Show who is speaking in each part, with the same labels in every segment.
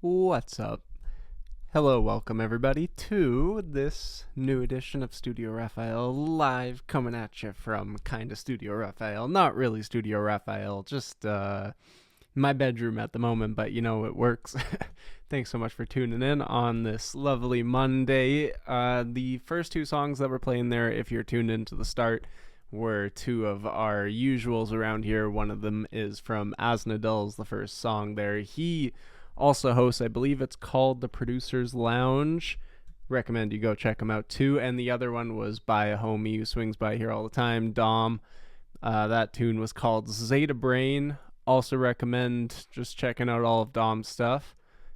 Speaker 1: What's up? Hello, welcome everybody to this new edition of Studio Raphael, live coming at you from kinda Studio Raphael. Not really Studio Raphael, just my bedroom at the moment, but you know, it works. Thanks so much for tuning in on this lovely Monday. The first two songs that we're playing there, if you're tuned into the start, were two of our usuals around here. One of them is from Asnadul's, the first song there. He also hosts, I believe it's called The Producer's Lounge. Recommend you go check him out too. And the other one was by a homie who swings by here all the time, Dom. That tune was called Zeta Brain. Also recommend just checking out all of Dom's stuff.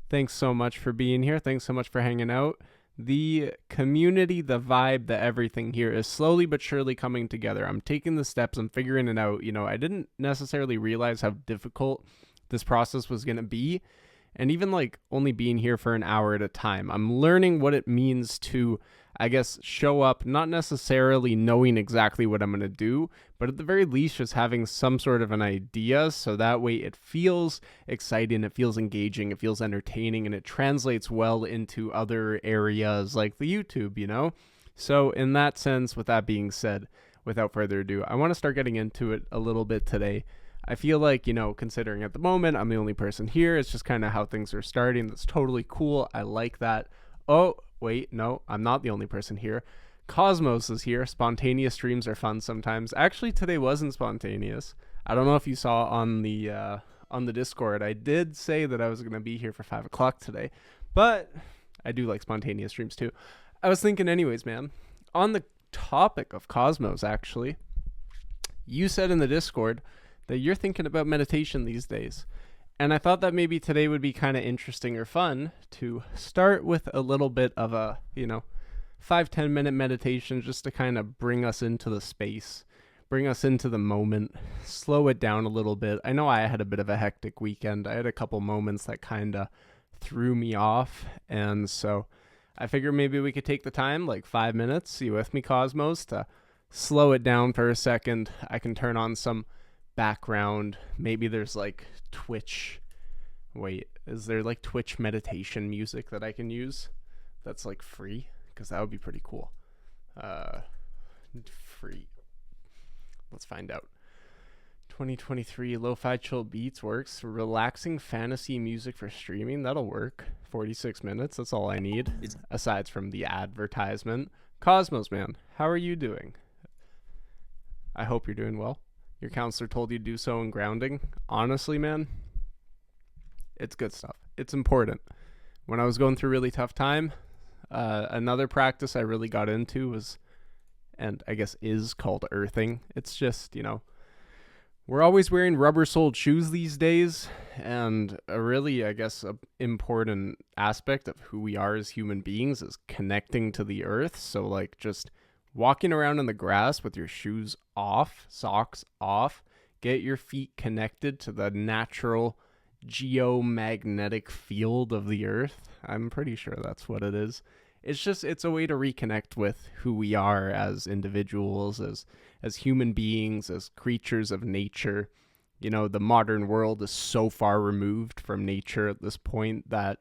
Speaker 1: Thanks so much for being here. Thanks so much for hanging out. The community, the vibe, the everything here is slowly but surely coming together. I'm taking the steps. I'm figuring it out. You know, I didn't necessarily realize how difficult this process was going to be. And even like only being here for an hour at a time, I'm learning what it means to, I guess, show up, not necessarily knowing exactly what I'm going to do, but at the very least just having some sort of an idea, so that way it feels exciting, it feels engaging, it feels entertaining, and it translates well into other areas like the YouTube, you know? So in that sense, with that being said, without further ado, I want to start getting into it a little bit today. I feel like, you know, considering at the moment I'm the only person here, it's just kind of how things are starting. That's totally cool. I like that. Oh, wait, no, I'm not the only person here. Coesmos is here. Spontaneous streams are fun sometimes. Actually, today wasn't spontaneous. I don't know if you saw on the Discord. I did say that I was going to be here for 5 o'clock today, but I do like spontaneous streams too. I was thinking anyways, man, on the topic of Coesmos, actually, you said in the Discord that you're thinking about meditation these days. And I thought that maybe today would be kind of interesting or fun to start with a little bit of a, 5-10 minute meditation just to kind of bring us into the space, bring us into the moment, slow it down a little bit. I know I had a bit of a hectic weekend. I had a couple moments that kind of threw me off. And so I figured maybe we could take the time, like 5 minutes, you with me, Coesmos, to slow it down for a second. I can turn on some background. Maybe there's like Twitch. Wait, is there like Twitch meditation music that I can use that's like free? Because that would be pretty cool. Free. Let's find out. 2023 lo-fi chill beats works. Relaxing fantasy music for streaming, that'll work. 46 minutes, that's all I need. Aside from the advertisement. Coesmos, man, how are you doing? I hope you're doing well. Your counselor told you to do so in grounding. Honestly, man, it's good stuff. It's important. When I was going through a really tough time, another practice I really got into was, and I guess is, called earthing. It's just, we're always wearing rubber-soled shoes these days, and a really, I guess, a important aspect of who we are as human beings is connecting to the earth. So, like, just walking around in the grass with your shoes off, socks off, get your feet connected to the natural geomagnetic field of the earth. I'm pretty sure that's what it is. It's a way to reconnect with who we are as individuals, as human beings, as creatures of nature. You know, the modern world is so far removed from nature at this point that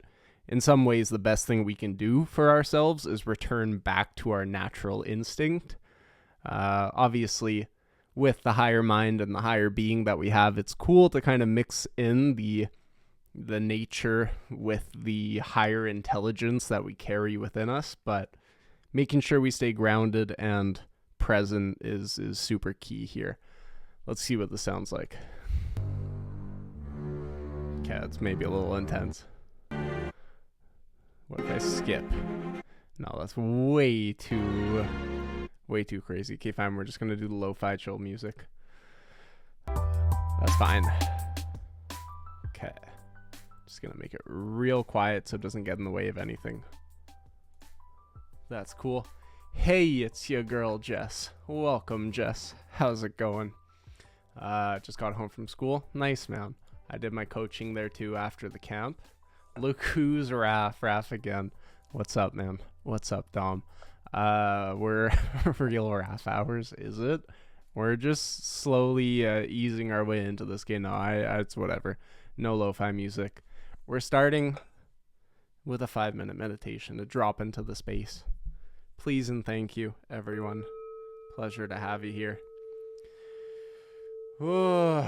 Speaker 1: in some ways, the best thing we can do for ourselves is return back to our natural instinct. Obviously, with the higher mind and the higher being that we have, it's cool to kind of mix in the nature with the higher intelligence that we carry within us, but making sure we stay grounded and present is super key here. Let's see what this sounds like. Okay, it's maybe a little intense. What if I skip? No, that's way too crazy. Okay, fine. We're just going to do the lo-fi chill music. That's fine. Okay. Just going to make it real quiet so it doesn't get in the way of anything. That's cool. Hey, it's your girl, Jess. Welcome, Jess. How's it going? Just got home from school. Nice, man. I did my coaching there, too, after the camp. Look who's Raph again. What's up, man? What's up, Dom? We're real Raph hours, is it? We're just slowly easing our way into this game. No, it's whatever. No lo-fi music. We're starting with a 5-minute meditation to drop into the space. Please and thank you, everyone. Pleasure to have you here. Whoa.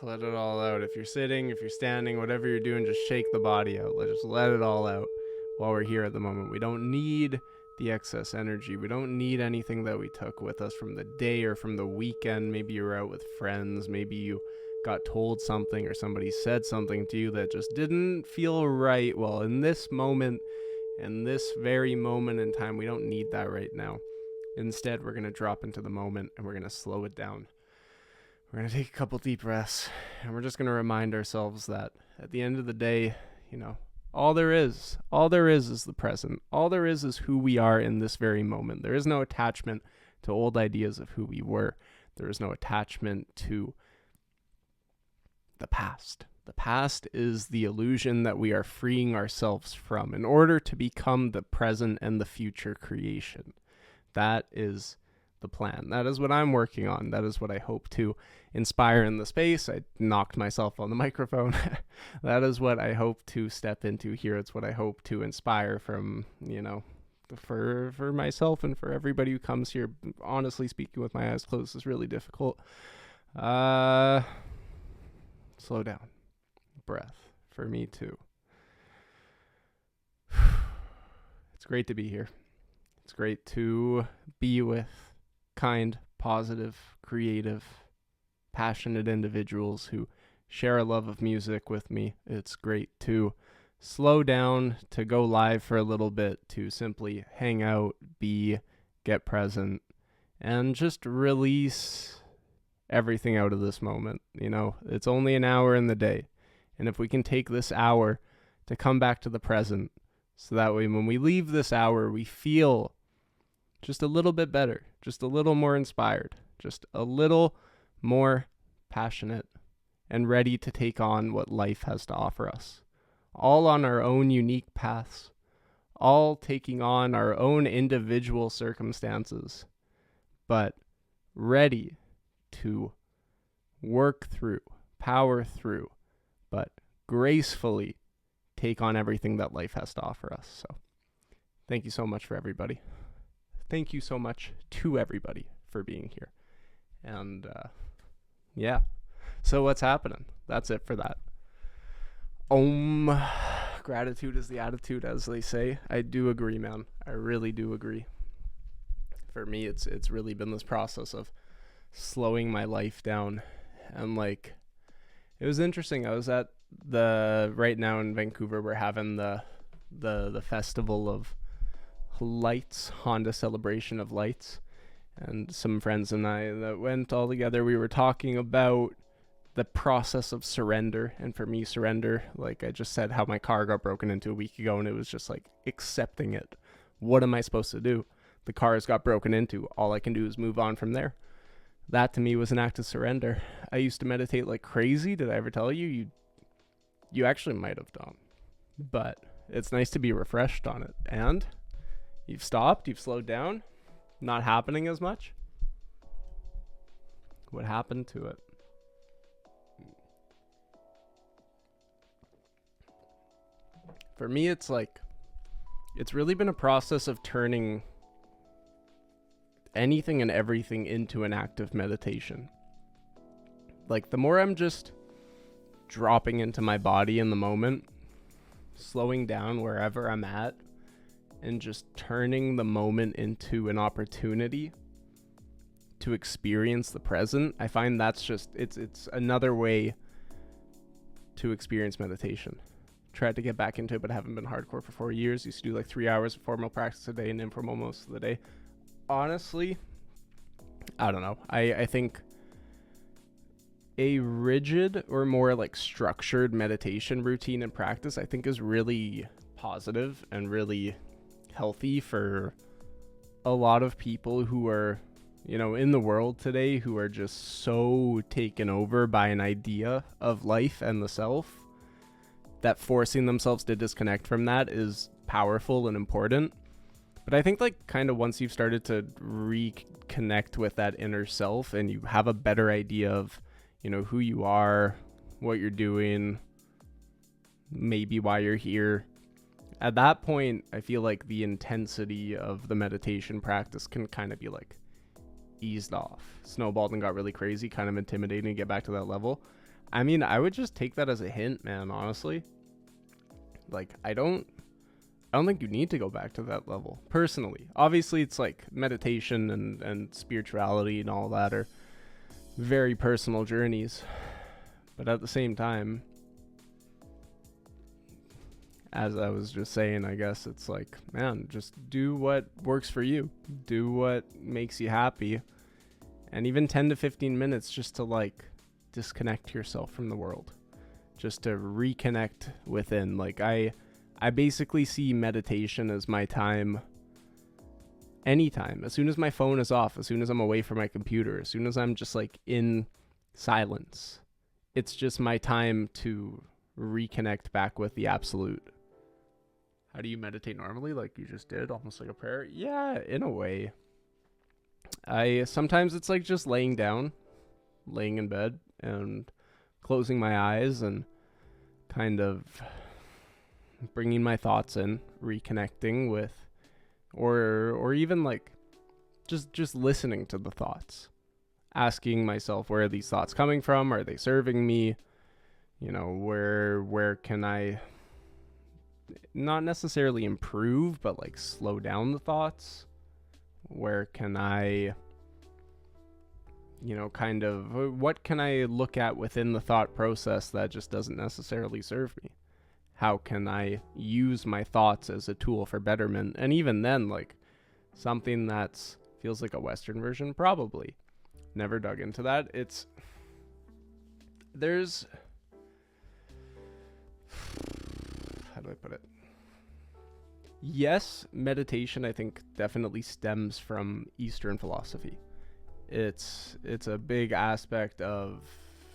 Speaker 1: Let it all out. If you're sitting, if you're standing, whatever you're doing, just shake the body out. Just let it all out while we're here at the moment. We don't need the excess energy. We don't need anything that we took with us from the day or from the weekend. Maybe you were out with friends. Maybe you got told something or somebody said something to you that just didn't feel right. Well, in this moment, in this very moment in time, we don't need that right now. Instead, we're going to drop into the moment and we're going to slow it down. We're going to take a couple deep breaths, and we're just going to remind ourselves that at the end of the day, all there is the present. All there is who we are in this very moment. There is no attachment to old ideas of who we were. There is no attachment to the past. The past is the illusion that we are freeing ourselves from in order to become the present and the future creation. That is the plan. That is what I'm working on. That is what I hope to inspire in the space. I knocked myself on the microphone. That is what I hope to step into here. It's what I hope to inspire from, for myself and for everybody who comes here. Honestly, speaking with my eyes closed is really difficult. Slow down. Breath for me too. It's great to be here. It's great to be with kind, positive, creative, passionate individuals who share a love of music with me. It's great to slow down, to go live for a little bit, to simply hang out, get present, and just release everything out of this moment. It's only an hour in the day. And if we can take this hour to come back to the present, so that way when we leave this hour, we feel just a little bit better, just a little more inspired, just a little more passionate and ready to take on what life has to offer us. All on our own unique paths, all taking on our own individual circumstances, but ready to work through, power through, but gracefully take on everything that life has to offer us. So thank you so much for everybody. Thank you so much to everybody for being here. And so what's happening? That's it for that. Gratitude is the attitude, as they say. I do agree, man. I really do agree. For me, it's really been this process of slowing my life down. And it was interesting. I was at right now in Vancouver, we're having the festival of lights, Honda Celebration of Lights, and some friends and I that went all together. We were talking about the process of surrender, and for me, surrender, like I just said, how my car got broken into a week ago, and it was just accepting it. What am I supposed to do? The cars got broken into. All I can do is move on from there. That to me was an act of surrender. I used to meditate like crazy. Did I ever tell you? You actually might have done, but it's nice to be refreshed on it. And you've stopped, you've slowed down, not happening as much. What happened to it? For me, it's really been a process of turning anything and everything into an act of meditation. The more I'm just dropping into my body in the moment, slowing down wherever I'm at, and just turning the moment into an opportunity to experience the present, I find that's just, it's another way to experience meditation. Tried to get back into it, but haven't been hardcore for 4 years. Used to do 3 hours of formal practice a day and informal most of the day. Honestly, I don't know. I think a rigid or more structured meditation routine and practice, I think, is really positive and really healthy for a lot of people who are, in the world today, who are just so taken over by an idea of life and the self that forcing themselves to disconnect from that is powerful and important. But I think once you've started to reconnect with that inner self and you have a better idea of who you are, what you're doing, maybe why you're here, at that point, I feel like the intensity of the meditation practice can kind of be like eased off, snowballed and got really crazy, kind of intimidating to get back to that level. I mean, I would just take that as a hint, man, honestly. Like, I don't think you need to go back to that level, personally. Obviously, it's like meditation and spirituality and all that are very personal journeys. But at the same time, as I was just saying, I guess it's like, man, just do what works for you. Do what makes you happy. And even 10 to 15 minutes just to like disconnect yourself from the world. Just to reconnect within. Like I basically see meditation as my time anytime. As soon as my phone is off, as soon as I'm away from my computer, as soon as I'm just like in silence, it's just my time to reconnect back with the absolute. How do you meditate normally? Like you just did, almost like a prayer? Yeah, in a way. Sometimes it's like just laying down, laying in bed and closing my eyes and kind of bringing my thoughts in, reconnecting with, or even like just listening to the thoughts, asking myself, where are these thoughts coming from? Are they serving me? You know, where can I not necessarily improve, but like slow down the thoughts? Where can I, you know, kind of, what can I look at within the thought process that just doesn't necessarily serve me? How can I use my thoughts as a tool for betterment? And even then, like something that's feels like a Western version, probably. Never dug into that. There's, how do I put it? Yes, meditation, I think, definitely stems from Eastern philosophy. It's a big aspect of,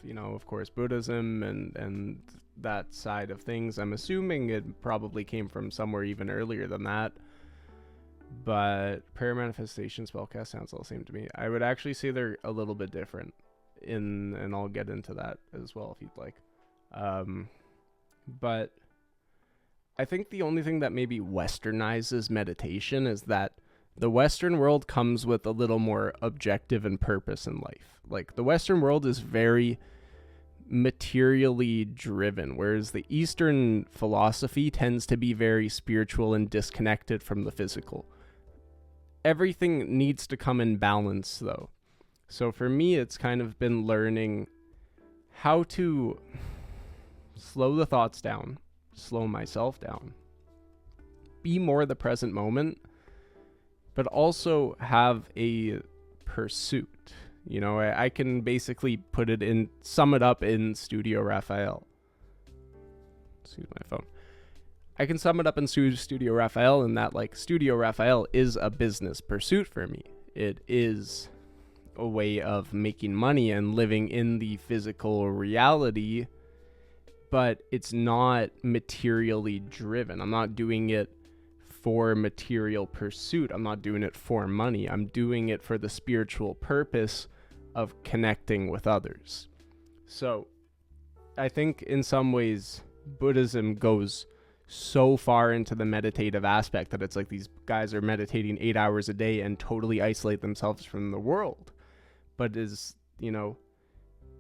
Speaker 1: you know, of course, Buddhism and that side of things. I'm assuming it probably came from somewhere even earlier than that. But prayer, manifestation, spellcast sounds all the same to me. I would actually say they're a little bit different, and I'll get into that as well if you'd like. But I think the only thing that maybe westernizes meditation is that the Western world comes with a little more objective and purpose in life. Like the Western world is very materially driven, whereas the Eastern philosophy tends to be very spiritual and disconnected from the physical. Everything needs to come in balance, though. So for me, it's kind of been learning how to slow the thoughts down, slow myself down, be more the present moment, but also have a pursuit. You know, I can basically sum it up in Studio Raphael. Excuse my phone. I can sum it up in Studio Raphael in that, like, Studio Raphael is a business pursuit for me. It is a way of making money and living in the physical reality, but it's not materially driven. I'm not doing it for material pursuit. I'm not doing it for money. I'm doing it for the spiritual purpose of connecting with others. So I think in some ways Buddhism goes so far into the meditative aspect that it's like these guys are meditating 8 hours a day and totally isolate themselves from the world. But is, you know,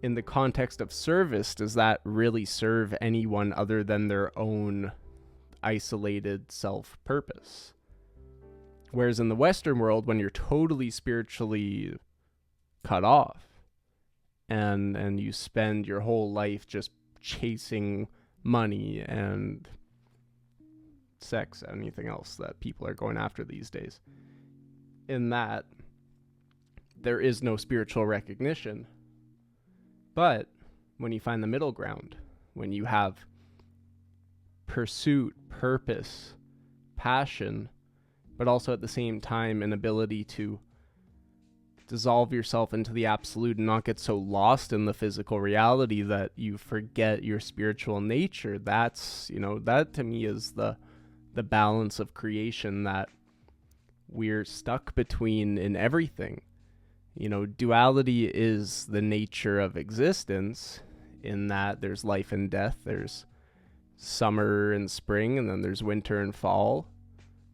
Speaker 1: in the context of service, does that really serve anyone other than their own isolated self-purpose? Whereas in the Western world, when you're totally spiritually cut off and you spend your whole life just chasing money and sex, anything else that people are going after these days, in that there is no spiritual recognition. But when you find the middle ground, when you have pursuit, purpose, passion, but also at the same time an ability to dissolve yourself into the absolute and not get so lost in the physical reality that you forget your spiritual nature, that's, you know, that to me is the balance of creation that we're stuck between in everything. You know, duality is the nature of existence, in that there's life and death, there's summer and spring, and then there's winter and fall.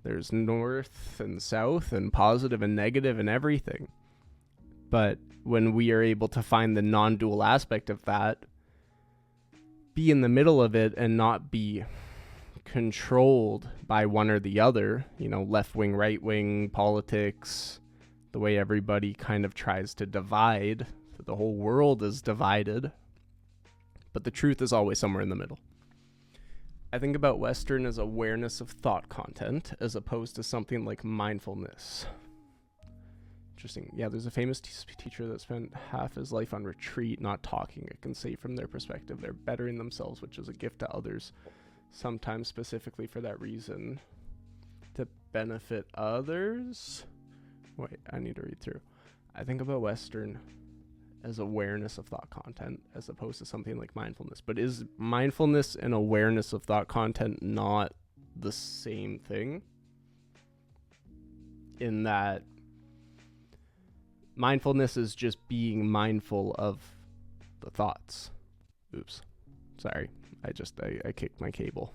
Speaker 1: There's north and south and positive and negative and everything. But when we are able to find the non-dual aspect of that, be in the middle of it and not be controlled by one or the other, left wing, right wing, politics, the way everybody kind of tries to divide. The whole world is divided, but the truth is always somewhere in the middle. I think about Western as awareness of thought content as opposed to something like mindfulness. Interesting. Yeah, there's a famous teacher that spent half his life on retreat, not talking. I can say from their perspective, they're bettering themselves, which is a gift to others, sometimes specifically for that reason, to benefit others. Wait, I need to read through. I think about Western as awareness of thought content as opposed to something like mindfulness. But is mindfulness and awareness of thought content not the same thing? In that mindfulness is just being mindful of the thoughts. Oops. Sorry. I kicked my cable.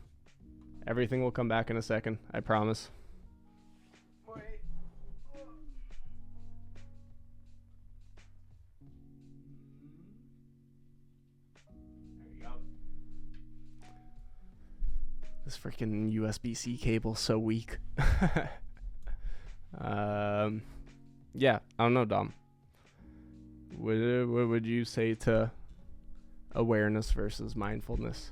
Speaker 1: Everything will come back in a second. I promise. Wait. There you go. This freaking USB-C cable's so weak. Yeah, I don't know, Dom. What would you say to awareness versus mindfulness?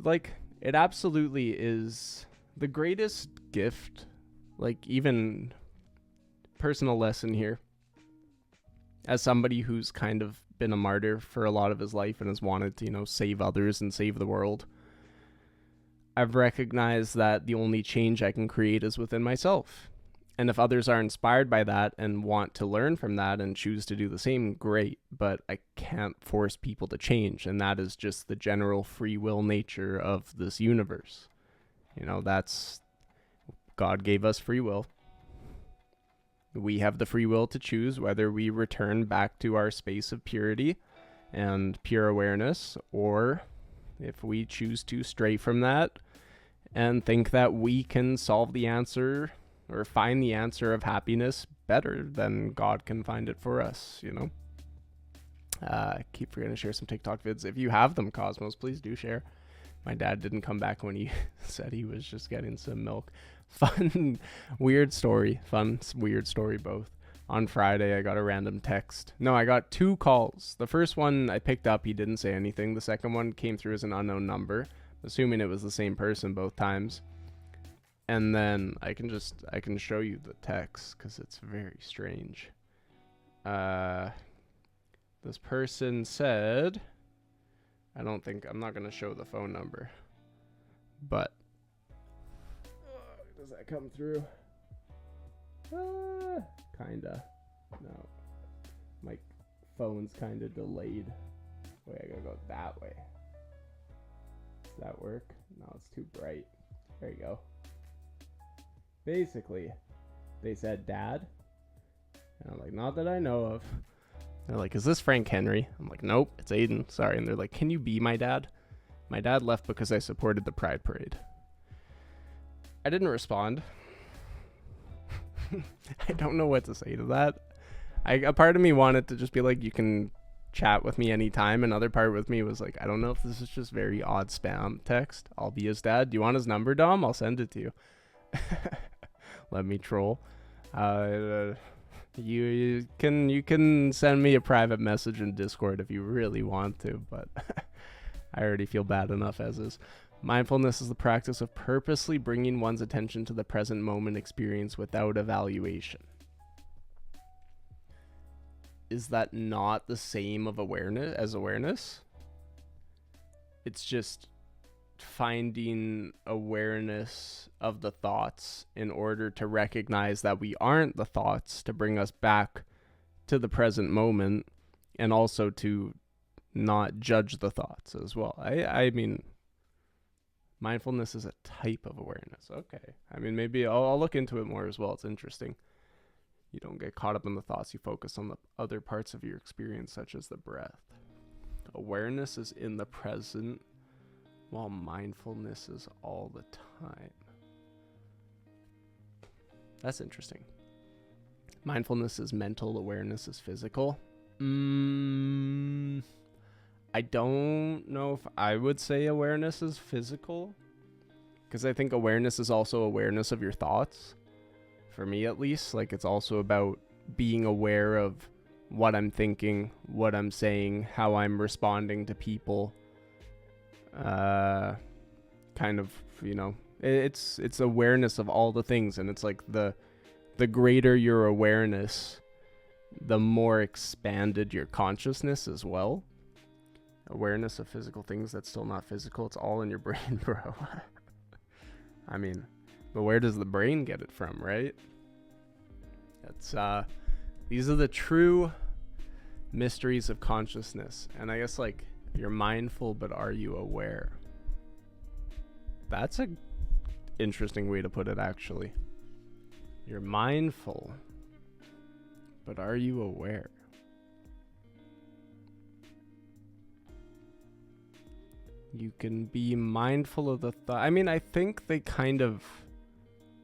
Speaker 1: Like, it absolutely is the greatest gift. Like, even personal lesson here. As somebody who's kind of been a martyr for a lot of his life and has wanted to, save others and save the world, I've recognized that the only change I can create is within myself. And if others are inspired by that and want to learn from that and choose to do the same, great. But I can't force people to change. And that is just the general free will nature of this universe. That's God gave us free will. We have the free will to choose whether we return back to our space of purity and pure awareness, or if we choose to stray from that and think that we can solve the answer or find the answer of happiness better than God can find it for us, I keep forgetting to share some TikTok vids. If you have them, Coesmos, please do share. My dad didn't come back when he said he was just getting some milk. Fun, weird story. Fun, weird story both. On Friday, I got a random text. No, I got 2 calls. The first one I picked up, he didn't say anything. The second one came through as an unknown number, assuming it was the same person both times. And then I can show you the text because it's very strange. This person said, I'm not going to show the phone number, but does that come through? Kinda. No. My phone's kinda delayed. Wait, I gotta go that way. Does that work? No, it's too bright. There you go. Basically, they said, Dad. And I'm like, not that I know of. They're like, is this Frank Henry? I'm like, nope, it's Aiden. Sorry. And they're like, can you be my dad? My dad left because I supported the Pride Parade. I didn't respond. I don't know what to say to that. A part of me wanted to just be like, you can chat with me anytime. Another part with me was like, I don't know if this is just very odd spam text. I'll be his dad. Do you want his number, Dom? I'll send it to you. Let me troll. You can send me a private message in Discord if you really want to, but I already feel bad enough as is. Mindfulness is the practice of purposely bringing one's attention to the present moment experience without evaluation. Is that not the same of awareness as awareness? It's just finding awareness of the thoughts in order to recognize that we aren't the thoughts, to bring us back to the present moment, and also to not judge the thoughts as well. I mean, mindfulness is a type of awareness. Okay. I mean, maybe I'll look into it more as well. It's interesting. You don't get caught up in the thoughts. You focus on the other parts of your experience, such as the breath. Awareness is in the present, while mindfulness is all the time. That's interesting. Mindfulness is mental, awareness is physical. I don't know if I would say awareness is physical, because I think awareness is also awareness of your thoughts. For me, at least, like, it's also about being aware of what I'm thinking, what I'm saying, how I'm responding to people. Kind of, it's awareness of all the things, and it's like the greater your awareness, the more expanded your consciousness as well. Awareness of physical things that's still not physical. It's all in your brain, bro. I mean, but where does the brain get it from, right? That's these are the true mysteries of consciousness. And I guess, like, you're mindful, but are you aware? That's a interesting way to put it, actually. You're mindful, but are you aware? You can be mindful of the thought. I mean, I think they kind of...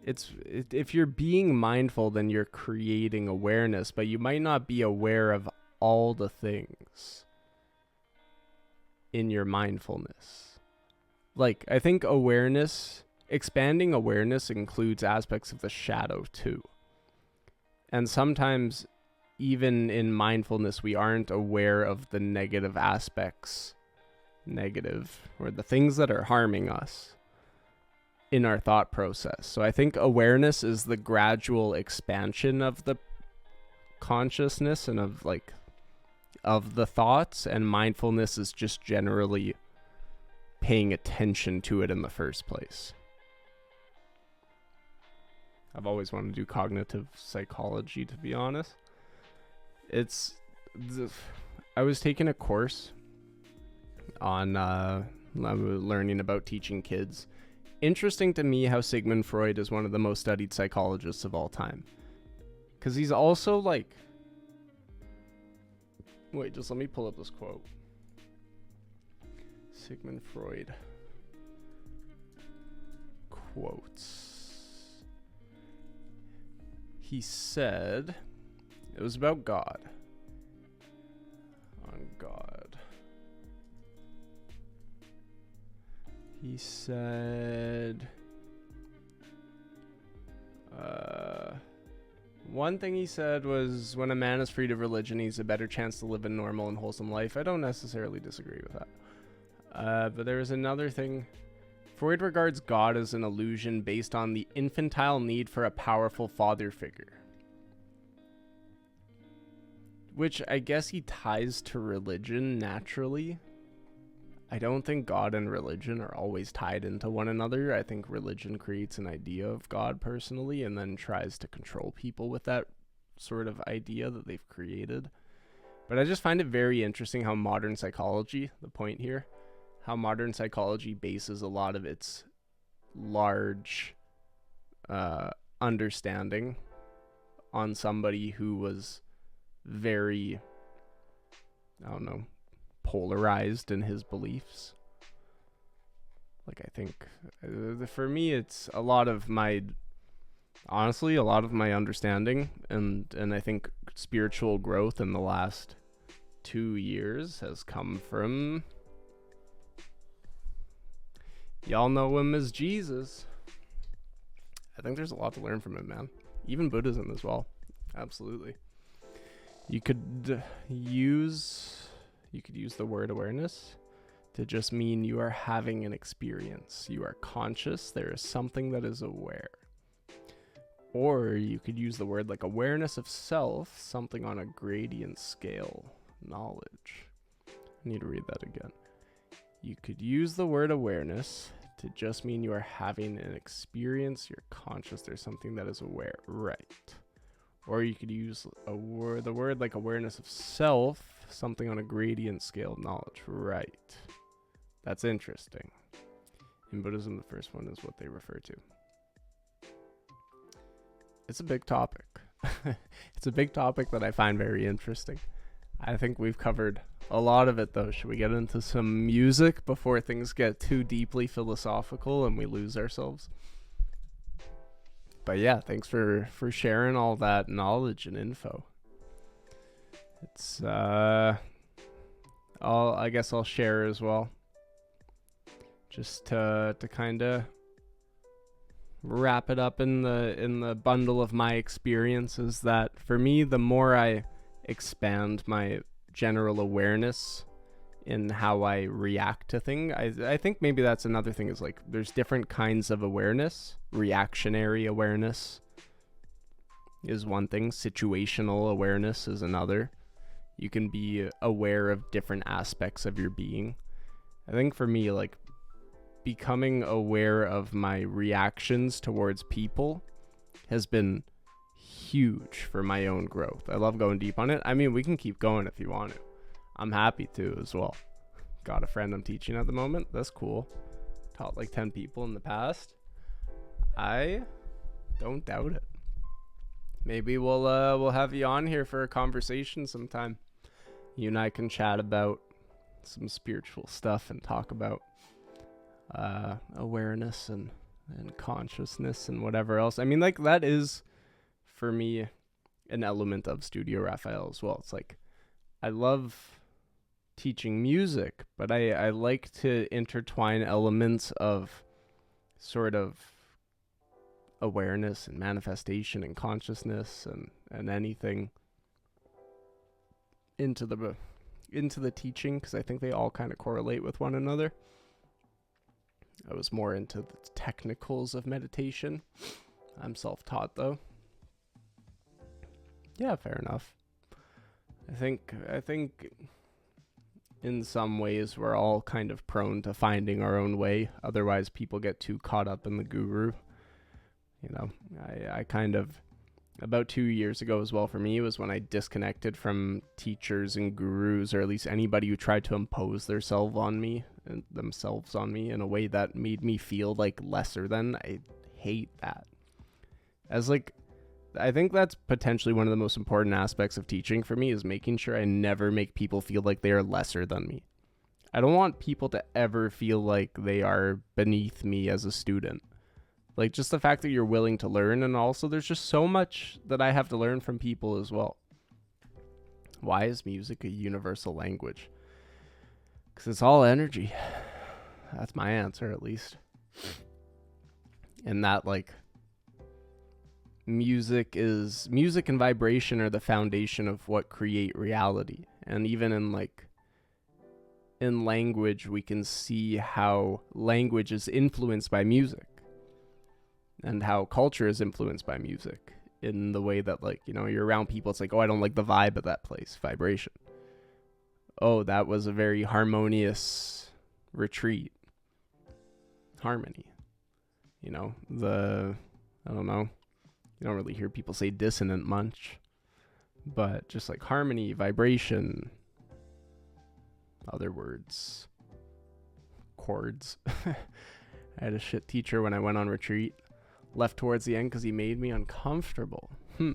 Speaker 1: if you're being mindful, then you're creating awareness, but you might not be aware of all the things in your mindfulness. Like, I think expanding awareness includes aspects of the shadow too. And sometimes, even in mindfulness, we aren't aware of the negative aspects, or the things that are harming us in our thought process. So I think awareness is the gradual expansion of the consciousness and of the thoughts, and mindfulness is just generally paying attention to it in the first place. I've always wanted to do cognitive psychology, to be honest. I was taking a course on learning about teaching kids. Interesting to me how Sigmund Freud is one of the most studied psychologists of all time. Because he's also like... Wait, just let me pull up this quote. Sigmund Freud quotes. He said... It was about God. On God. He said, one thing he said was, when a man is freed of religion, he's a better chance to live a normal and wholesome life. I don't necessarily disagree with that. But there is another thing. Freud regards God as an illusion based on the infantile need for a powerful father figure, which I guess he ties to religion naturally. I don't think God and religion are always tied into one another. I think religion creates an idea of God personally and then tries to control people with that sort of idea that they've created. But I just find it very interesting how modern psychology, the point here, how modern psychology bases a lot of its large understanding on somebody who was very, I don't know, polarized in his beliefs. Like, I think for me, it's a lot of my understanding and I think spiritual growth in the last 2 years has come from, y'all know him as Jesus. I think there's a lot to learn from him, man. Even Buddhism as well. Absolutely. You could use the word awareness to just mean you are having an experience. You are conscious. There is something that is aware. Or you could use the word like awareness of self, something on a gradient scale, knowledge. I need to read that again. You could use the word awareness to just mean you are having an experience. You're conscious. There's something that is aware. Right. Or you could use the word like awareness of self, something on a gradient scale of knowledge. Right. That's interesting. In Buddhism, the first one is what they refer to. It's a big topic. It's a big topic that I find very interesting. I think we've covered a lot of it, though. Should we get into some music before things get too deeply philosophical and we lose ourselves? But yeah, thanks for sharing all that knowledge and info. It's I guess I'll share as well, just to kind of wrap it up in the bundle of my experiences. That for me, the more I expand my general awareness in how I react to things, I think maybe that's another thing, is like there's different kinds of awareness. Reactionary awareness is one thing, situational awareness is another. You can be aware of different aspects of your being. I think for me, like, becoming aware of my reactions towards people has been huge for my own growth. I love going deep on it. I mean, we can keep going if you want to. I'm happy to as well. Got a friend I'm teaching at the moment. That's cool. Taught like 10 people in the past. I don't doubt it. Maybe we'll have you on here for a conversation sometime. You and I can chat about some spiritual stuff and talk about awareness and consciousness and whatever else. I mean, like, that is for me an element of Studio Raphael as well. It's like I love teaching music, but I like to intertwine elements of sort of awareness and manifestation and consciousness and anything into the teaching, because I think they all kind of correlate with one another. I was more into the technicals of meditation. I'm self-taught though. Yeah, fair enough. I think in some ways we're all kind of prone to finding our own way. Otherwise people get too caught up in the guru. You know, I kind of, about 2 years ago as well for me, was when I disconnected from teachers and gurus, or at least anybody who tried to impose themselves on me in a way that made me feel like lesser than. I hate that. As like, I think that's potentially one of the most important aspects of teaching for me, is making sure I never make people feel like they are lesser than me. I don't want people to ever feel like they are beneath me as a student. Like, just the fact that you're willing to learn, and also there's just so much that I have to learn from people as well. Why is music a universal language? Because it's all energy. That's my answer, at least. And that, like, music and vibration are the foundation of what create reality. And even in language, we can see how language is influenced by music, and how culture is influenced by music, in the way that, like, you know, you're around people, it's like, oh, I don't like the vibe of that place. Vibration. Oh, that was a very harmonious retreat. Harmony. You know, I don't know. You don't really hear people say dissonant much. But just like harmony, vibration, other words, chords. I had a shit teacher when I went on retreat. Left towards the end because he made me uncomfortable. I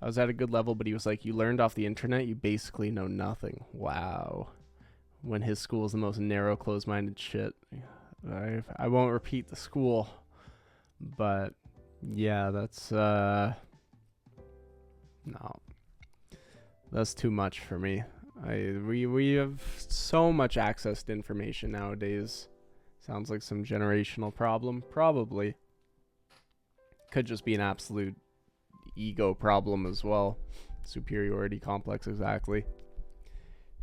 Speaker 1: was at a good level, but he was like, you learned off the internet, you basically know nothing. Wow. When his school is the most narrow, closed-minded shit. I won't repeat the school. But yeah, that's no. That's too much for me. We have so much access to information nowadays. Sounds like some generational problem. Probably. Could just be an absolute ego problem as well. Superiority complex, exactly.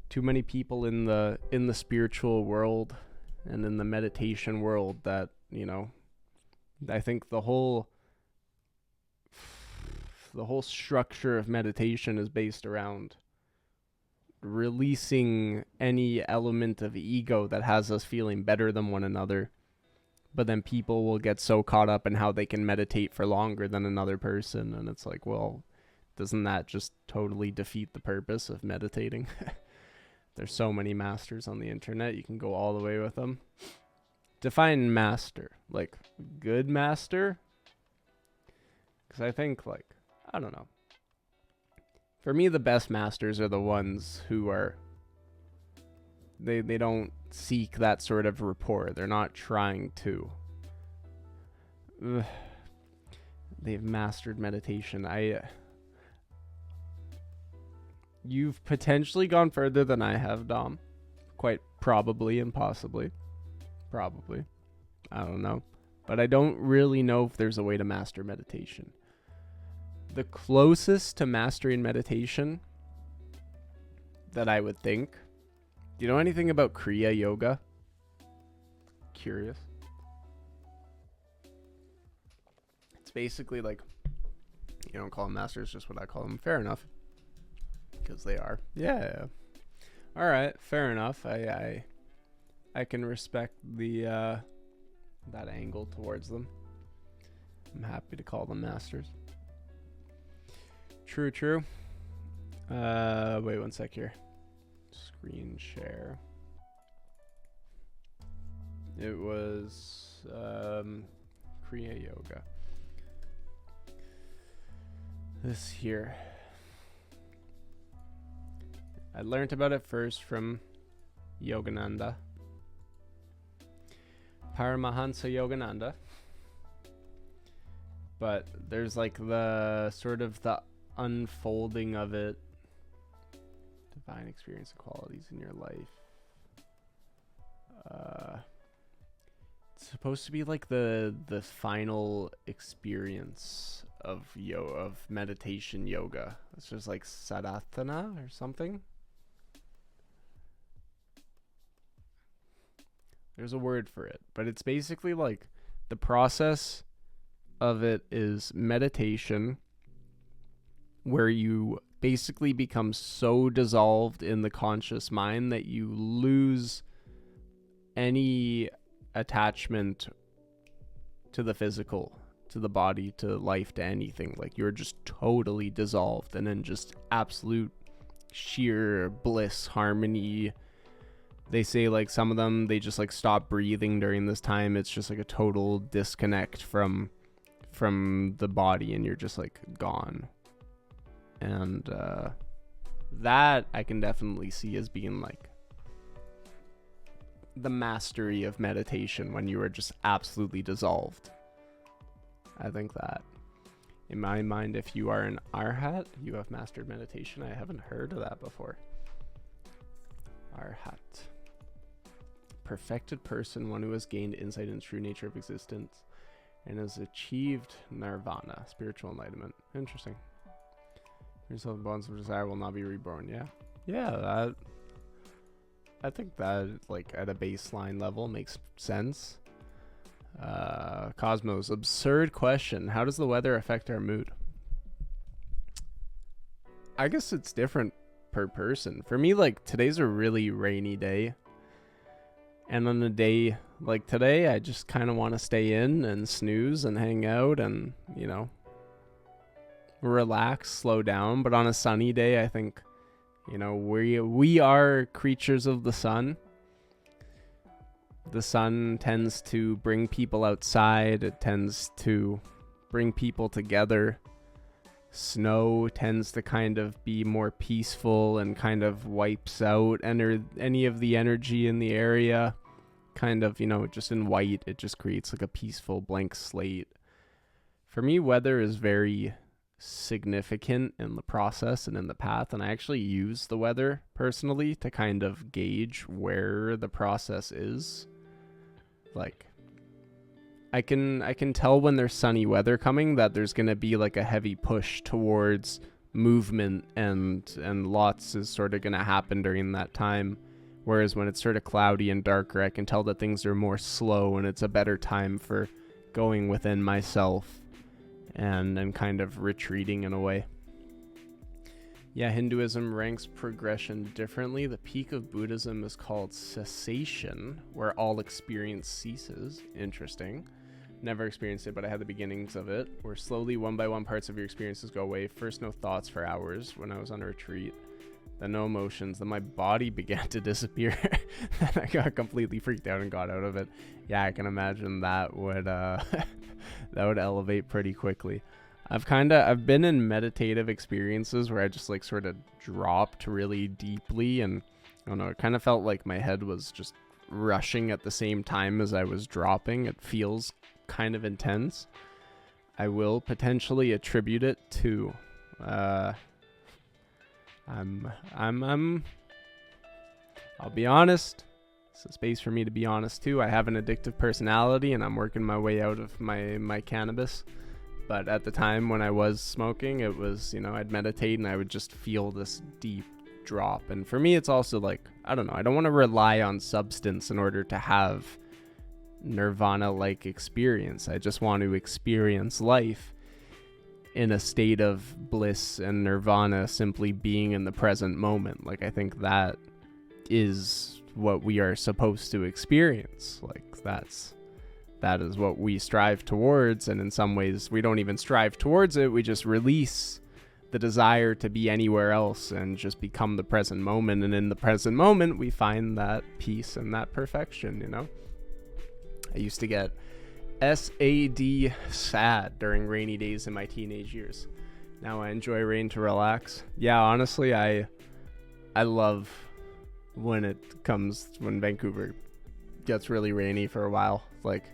Speaker 1: Too many people in the spiritual world and in the meditation world that, you know, I think the whole structure of meditation is based around releasing any element of ego that has us feeling better than one another. But then people will get so caught up in how they can meditate for longer than another person. And it's like, well, doesn't that just totally defeat the purpose of meditating? There's so many masters on the internet. You can go all the way with them. Define master. Like, good master? Because I think, like, I don't know. For me, the best masters are the ones who are, they don't seek that sort of rapport. They're not trying to. They've mastered meditation. You've potentially gone further than I have, Dom. Quite probably and possibly. Probably. I don't know. But I don't really know if there's a way to master meditation. The closest to mastering meditation that I would think. Do you know anything about Kriya Yoga? Curious. It's basically like, you don't call them masters, just what I call them. Fair enough. Because they are. Yeah. All right. Fair enough. I can respect the that angle towards them. I'm happy to call them masters. True. Wait 1 sec here. Screen share. It was Kriya Yoga. This here. I learned about it first from Yogananda. Paramahansa Yogananda. But there's like the sort of the unfolding of it. Divine experience and qualities in your life. It's supposed to be like the final experience of meditation yoga. It's just like sadhana or something. There's a word for it, but it's basically like the process of it is meditation, where you basically become so dissolved in the conscious mind that you lose any attachment to the physical, to the body, to life, to anything. Like you're just totally dissolved and in just absolute sheer bliss, harmony. They say like some of them, they just like stop breathing during this time. It's just like a total disconnect from the body, and you're just like gone. And that I can definitely see as being like the mastery of meditation, when you are just absolutely dissolved. I think that in my mind, if you are an arhat, you have mastered meditation. I haven't heard of that before. Arhat. Perfected person, one who has gained insight into the true nature of existence and has achieved nirvana, spiritual enlightenment. Interesting. Yourself in bonds of desire will not be reborn. Yeah, I think that like at a baseline level makes sense. Coesmos, absurd question. How does the weather affect our mood? I guess it's different per person. For me, like today's a really rainy day. And on a day like today, I just kind of want to stay in and snooze and hang out and, you know, relax, slow down. But on a sunny day, I think, you know, we are creatures of the sun. The sun tends to bring people outside. It tends to bring people together. Snow tends to kind of be more peaceful and kind of wipes out any of the energy in the area. Kind of, you know, just in white, it just creates like a peaceful blank slate. For me, weather is very significant in the process and in the path, and I actually use the weather personally to kind of gauge where the process is. Like, I can tell when there's sunny weather coming that there's going to be like a heavy push towards movement, and lots is sort of going to happen during that time. Whereas when it's sort of cloudy and darker, I can tell that things are more slow, and it's a better time for going within myself and kind of retreating in a way. Yeah, Hinduism ranks progression differently. The peak of Buddhism is called cessation, where all experience ceases. Interesting. Never experienced it, but I had the beginnings of it, where slowly, one by one, parts of your experiences go away. First, no thoughts for hours when I was on a retreat. Then no emotions. Then my body began to disappear. Then I got completely freaked out and got out of it. Yeah, I can imagine that would that would elevate pretty quickly. I've been in meditative experiences where I just like sort of dropped really deeply, and I don't know, it kind of felt like my head was just rushing at the same time as I was dropping. It feels kind of intense. I will potentially attribute it to I'll be honest. It's a space for me to be honest too. I have an addictive personality and I'm working my way out of my cannabis. But at the time when I was smoking, it was, I'd meditate and I would just feel this deep drop. And for me, it's also like, I don't know, I don't want to rely on substance in order to have nirvana-like experience. I just want to experience life in a state of bliss and nirvana, simply being in the present moment. Like, I think that is what we are supposed to experience. Like, that is what we strive towards, and in some ways we don't even strive towards it. We just release the desire to be anywhere else and just become the present moment, and in the present moment we find that peace and that perfection. I used to get sad during rainy days in my teenage years. Now I enjoy rain to relax. Yeah, honestly, I love when Vancouver gets really rainy for a while. Like,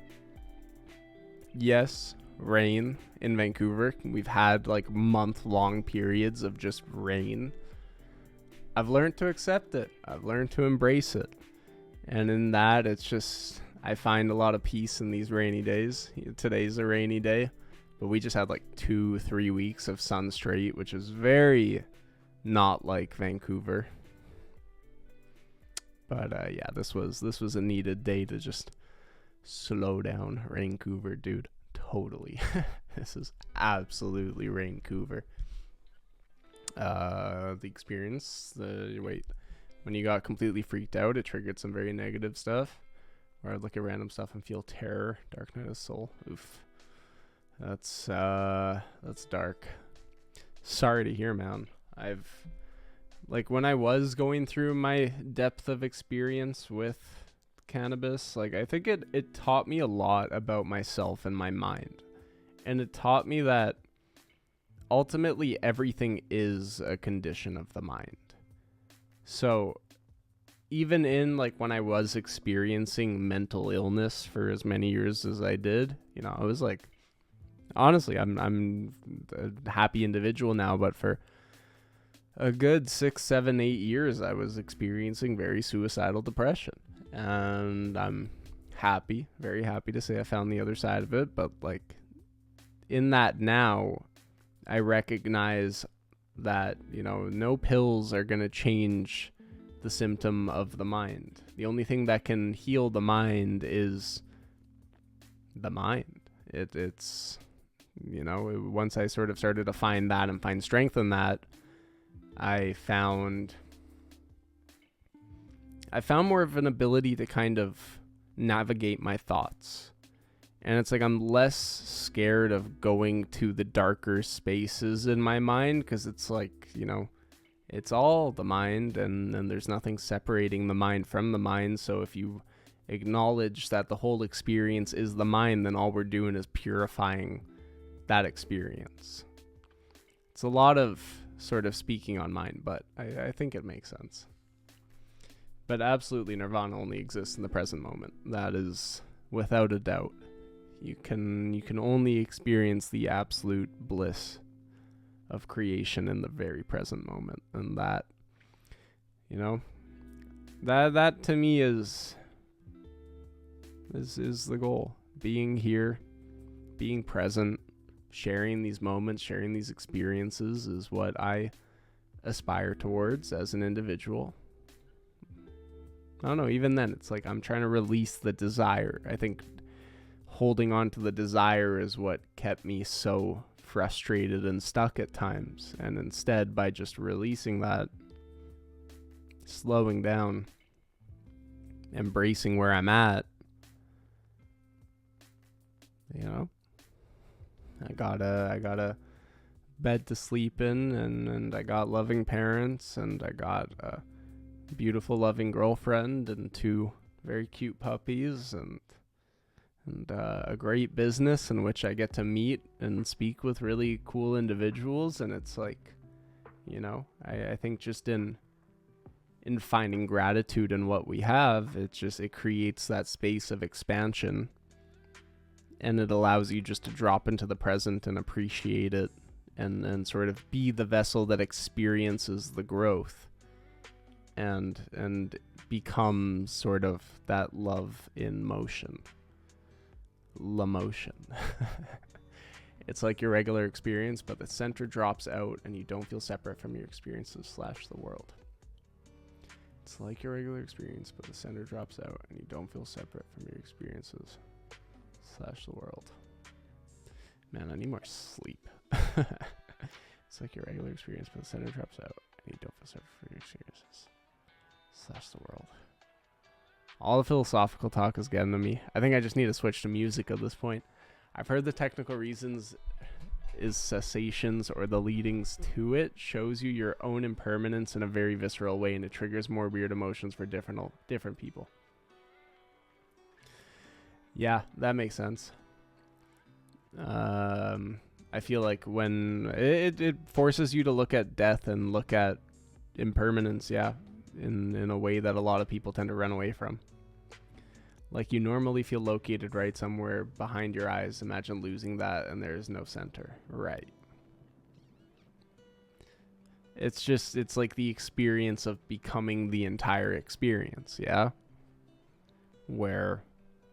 Speaker 1: yes, rain in Vancouver. We've had like month-long periods of just rain. I've learned to accept it. I've learned to embrace it. And in that, it's just, I find a lot of peace in these rainy days. Today's a rainy day, but we just had like 2-3 weeks of sun straight, which is very not like Vancouver. But yeah, this was a needed day to just slow down. Vancouver, dude, totally. This is absolutely Vancouver. The experience, when you got completely freaked out, it triggered some very negative stuff. Where I'd look at random stuff and feel terror. Dark Night of Soul. Oof. That's dark. Sorry to hear, man. When I was going through my depth of experience with cannabis, I think it taught me a lot about myself and my mind. And it taught me that ultimately everything is a condition of the mind. So even in when I was experiencing mental illness for as many years as I did, I was honestly, I'm a happy individual now, but for a good 6, 7, 8 years, I was experiencing very suicidal depression. And I'm very happy to say I found the other side of it. But in that now, I recognize that, no pills are going to change the symptom of the mind. The only thing that can heal the mind is the mind. It's once I sort of started to find that and find strength in that, I found more of an ability to kind of navigate my thoughts. And it's I'm less scared of going to the darker spaces in my mind, because it's it's all the mind, and there's nothing separating the mind from the mind. So if you acknowledge that the whole experience is the mind, then all we're doing is purifying that experience. It's a lot of sort of speaking on mind, but I think it makes sense. But absolutely, nirvana only exists in the present moment. That is without a doubt. You can only experience the absolute bliss of creation in the very present moment, and that that to me is the goal. Being here, being present, sharing these moments, sharing these experiences is what I aspire towards as an individual. I don't know, even then it's I'm trying to release the desire. I think holding on to the desire is what kept me so frustrated and stuck at times, and instead, by just releasing that, slowing down, embracing where I'm at, I got a bed to sleep in, and I got loving parents, and I got a beautiful loving girlfriend and 2 very cute puppies, and and a great business in which I get to meet and speak with really cool individuals. And it's like, I think just in finding gratitude in what we have, it creates that space of expansion, and it allows you just to drop into the present and appreciate it, and sort of be the vessel that experiences the growth, and becomes sort of that love in motion. L'motion. It's like your regular experience, but the center drops out and you don't feel separate from your experiences / the world. It's like your regular experience, but the center drops out and you don't feel separate from your experiences / the world. Man, I need more sleep. It's like your regular experience, but the center drops out and you don't feel separate from your experiences / the world. All the philosophical talk is getting to me. I think I just need to switch to music at this point. I've heard the technical reasons is cessations, or the leadings to it, shows you your own impermanence in a very visceral way, and it triggers more weird emotions for different people. Yeah, that makes sense. I feel like when it forces you to look at death and look at impermanence, in a way that a lot of people tend to run away from. Like, you normally feel located right somewhere behind your eyes. Imagine losing that and there's no center. Right. It's like the experience of becoming the entire experience, yeah? Where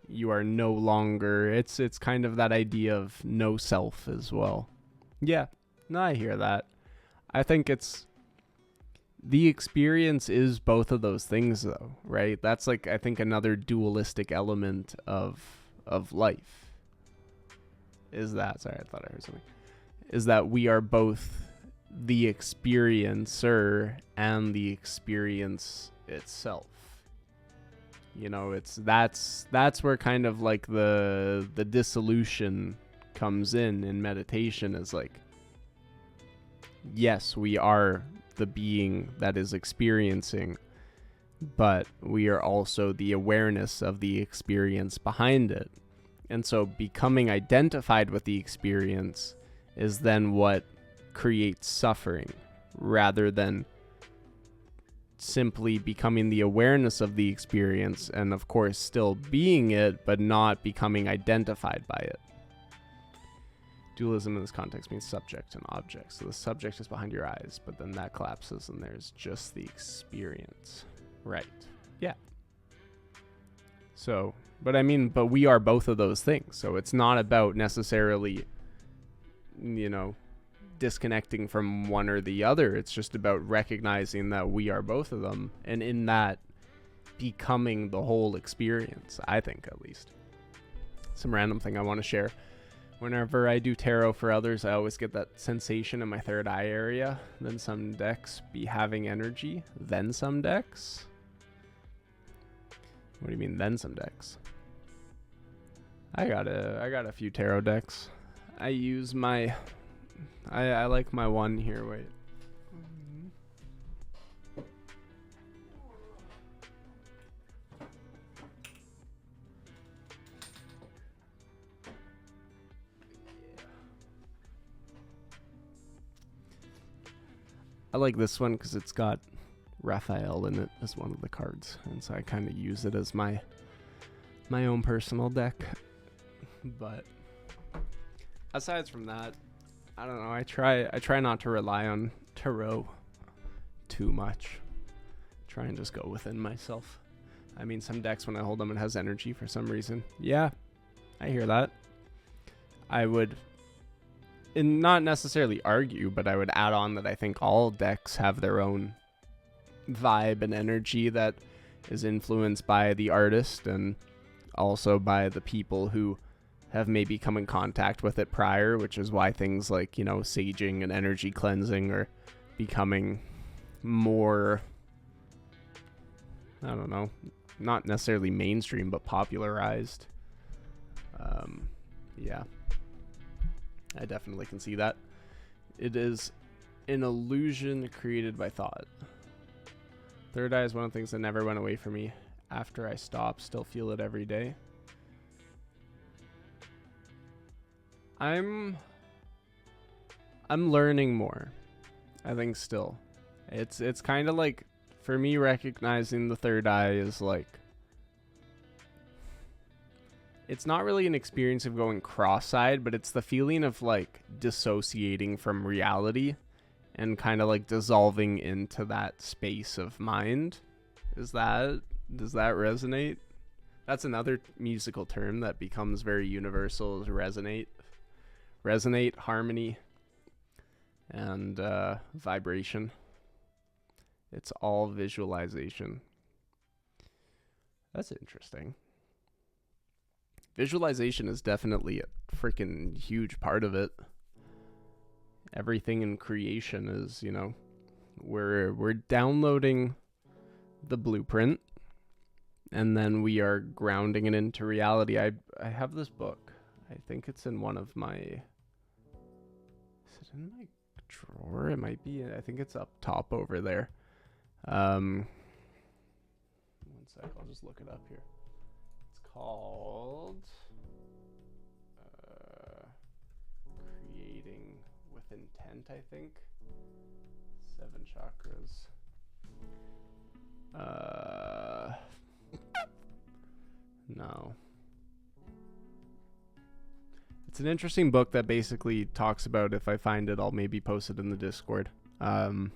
Speaker 1: you are no longer, it's kind of that idea of no self as well. Yeah, no, I hear that. I think the experience is both of those things, though, right? That's like, I think, another dualistic element of life. Is that, sorry, I thought I heard something. Is that we are both the experiencer and the experience itself. That's where kind of like the dissolution comes in meditation, is like, yes, we are the being that is experiencing, but we are also the awareness of the experience behind it. And so becoming identified with the experience is then what creates suffering, rather than simply becoming the awareness of the experience, and of course still being it, but not becoming identified by it. Dualism in this context means subject and object. So the subject is behind your eyes, but then that collapses and there's just the experience. Right. Yeah. So, but we are both of those things. So it's not about necessarily, disconnecting from one or the other. It's just about recognizing that we are both of them, and in that, becoming the whole experience, I think, at least. Some random thing I want to share. Whenever I do tarot for others, I always get that sensation in my third eye area. Then some decks be having energy. Then some decks? What do you mean, then some decks? I got a few tarot decks. I use my... I like my one here. Wait. I like this one because it's got Raphael in it as one of the cards, and so I kind of use it as my own personal deck. But aside from that, I don't know. I try not to rely on tarot too much. Try and just go within myself. I mean, some decks, when I hold them, it has energy for some reason. Yeah, I hear that. I would, and not necessarily argue, but I would add on that I think all decks have their own vibe and energy that is influenced by the artist and also by the people who have maybe come in contact with it prior, which is why things like, saging and energy cleansing are becoming more, I don't know, not necessarily mainstream, but popularized. Yeah, I definitely can see that. It is an illusion created by thought. Third eye is one of the things that never went away from me after I stopped. Still feel it every day. I'm learning more. I think still. It's kind of like, for me, recognizing the third eye is like, it's not really an experience of going cross-eyed, but it's the feeling of like dissociating from reality and kind of like dissolving into that space of mind. Does that resonate? That's another musical term that becomes very universal, is resonate, harmony, and vibration. It's all visualization. That's interesting. Visualization is definitely a freaking huge part of it. Everything in creation is, we're downloading the blueprint, and then we are grounding it into reality. I have this book. I think it's in one of my... Is it in my drawer? It might be. I think it's up top over there. One sec. I'll just look it up here. It's called Creating with Intent, I think. 7 Chakras. No. It's an interesting book that basically talks about, if I find it, I'll maybe post it in the Discord. Talks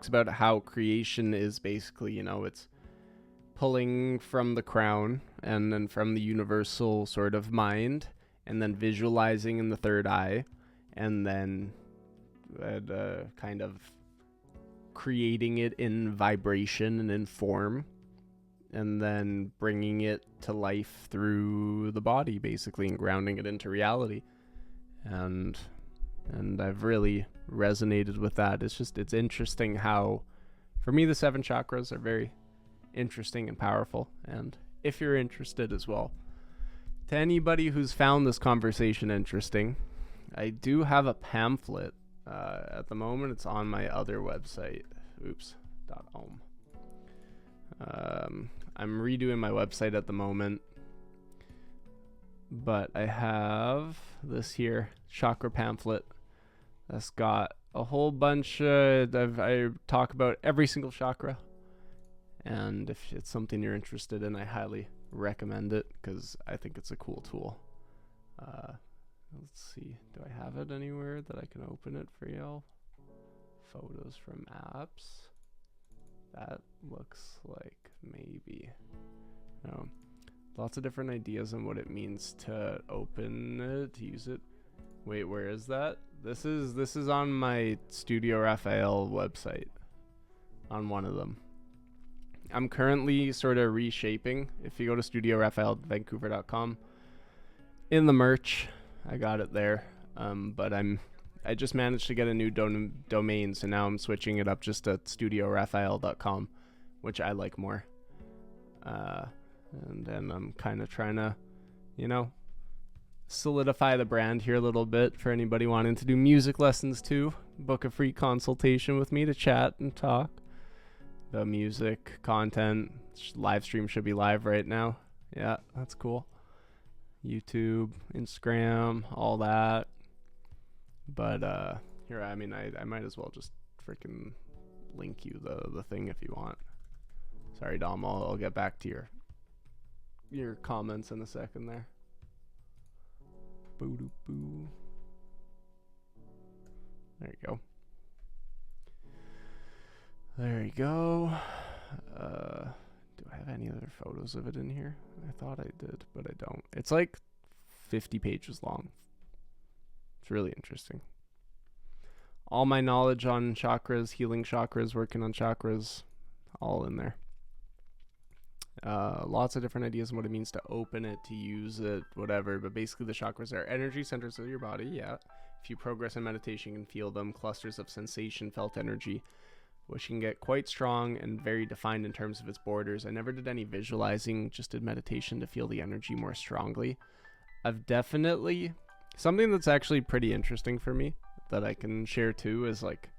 Speaker 1: about how creation is basically, it's pulling from the crown and then from the universal sort of mind, and then visualizing in the third eye, and then kind of creating it in vibration and in form, and then bringing it to life through the body, basically, and grounding it into reality. And I've really resonated with that. It's interesting how, for me, the 7 chakras are very interesting and powerful. And if you're interested as well, to anybody who's found this conversation interesting, I do have a pamphlet. At the moment, it's on my other website. .home. I'm redoing my website at the moment, but I have this here chakra pamphlet that's got a whole bunch I talk about every single chakra, and if it's something you're interested in, I highly recommend it because I think it's a cool tool. Let's see, do I have it anywhere that I can open it for y'all? Photos from apps. That looks like maybe. No. Lots of different ideas on what it means to open it, to use it. Wait, where is that? This is on my Studio Raphael website. On one of them. I'm currently sort of reshaping. If you go to studioraphaelvancouver.com, in the merch, I got it there. But I just managed to get a new domain, so now I'm switching it up just at studioraphael.com, which I like more. And then I'm kind of trying to, solidify the brand here a little bit for anybody wanting to do music lessons too. Book a free consultation with me to chat and talk. The music content live stream should be live right now. Yeah, that's cool. YouTube, Instagram, all that. But here, I might as well just freaking link you the thing if you want. Sorry, Dom, I'll get back to your comments in a second there. Boo-doo-boo. There you go. There you go. Do I have any other photos of it in here? I thought I did, but I don't. It's like 50 pages long. It's really interesting. All my knowledge on chakras, healing chakras, working on chakras, all in there. Lots of different ideas on what it means to open it, to use it, whatever. But basically the chakras are energy centers of your body, yeah. If you progress in meditation, you can feel them, clusters of sensation, felt energy, which can get quite strong and very defined in terms of its borders. I never did any visualizing, just did meditation to feel the energy more strongly. I've definitely... Something that's actually pretty interesting for me that I can share too is like,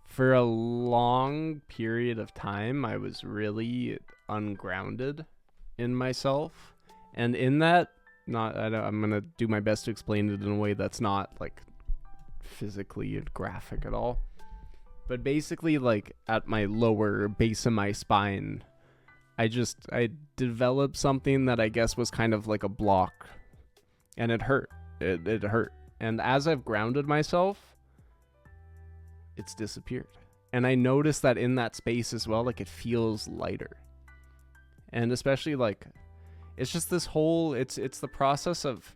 Speaker 1: for a long period of time, I was really ungrounded in myself. And in that I'm gonna do my best to explain it in a way that's not like physically graphic at all. But basically, like at my lower base of my spine, I developed something that I guess was kind of like a block, and it hurt. It hurt. And as I've grounded myself, it's disappeared. And I noticed that in that space as well, like it feels lighter. And especially like, it's just this whole, it's the process of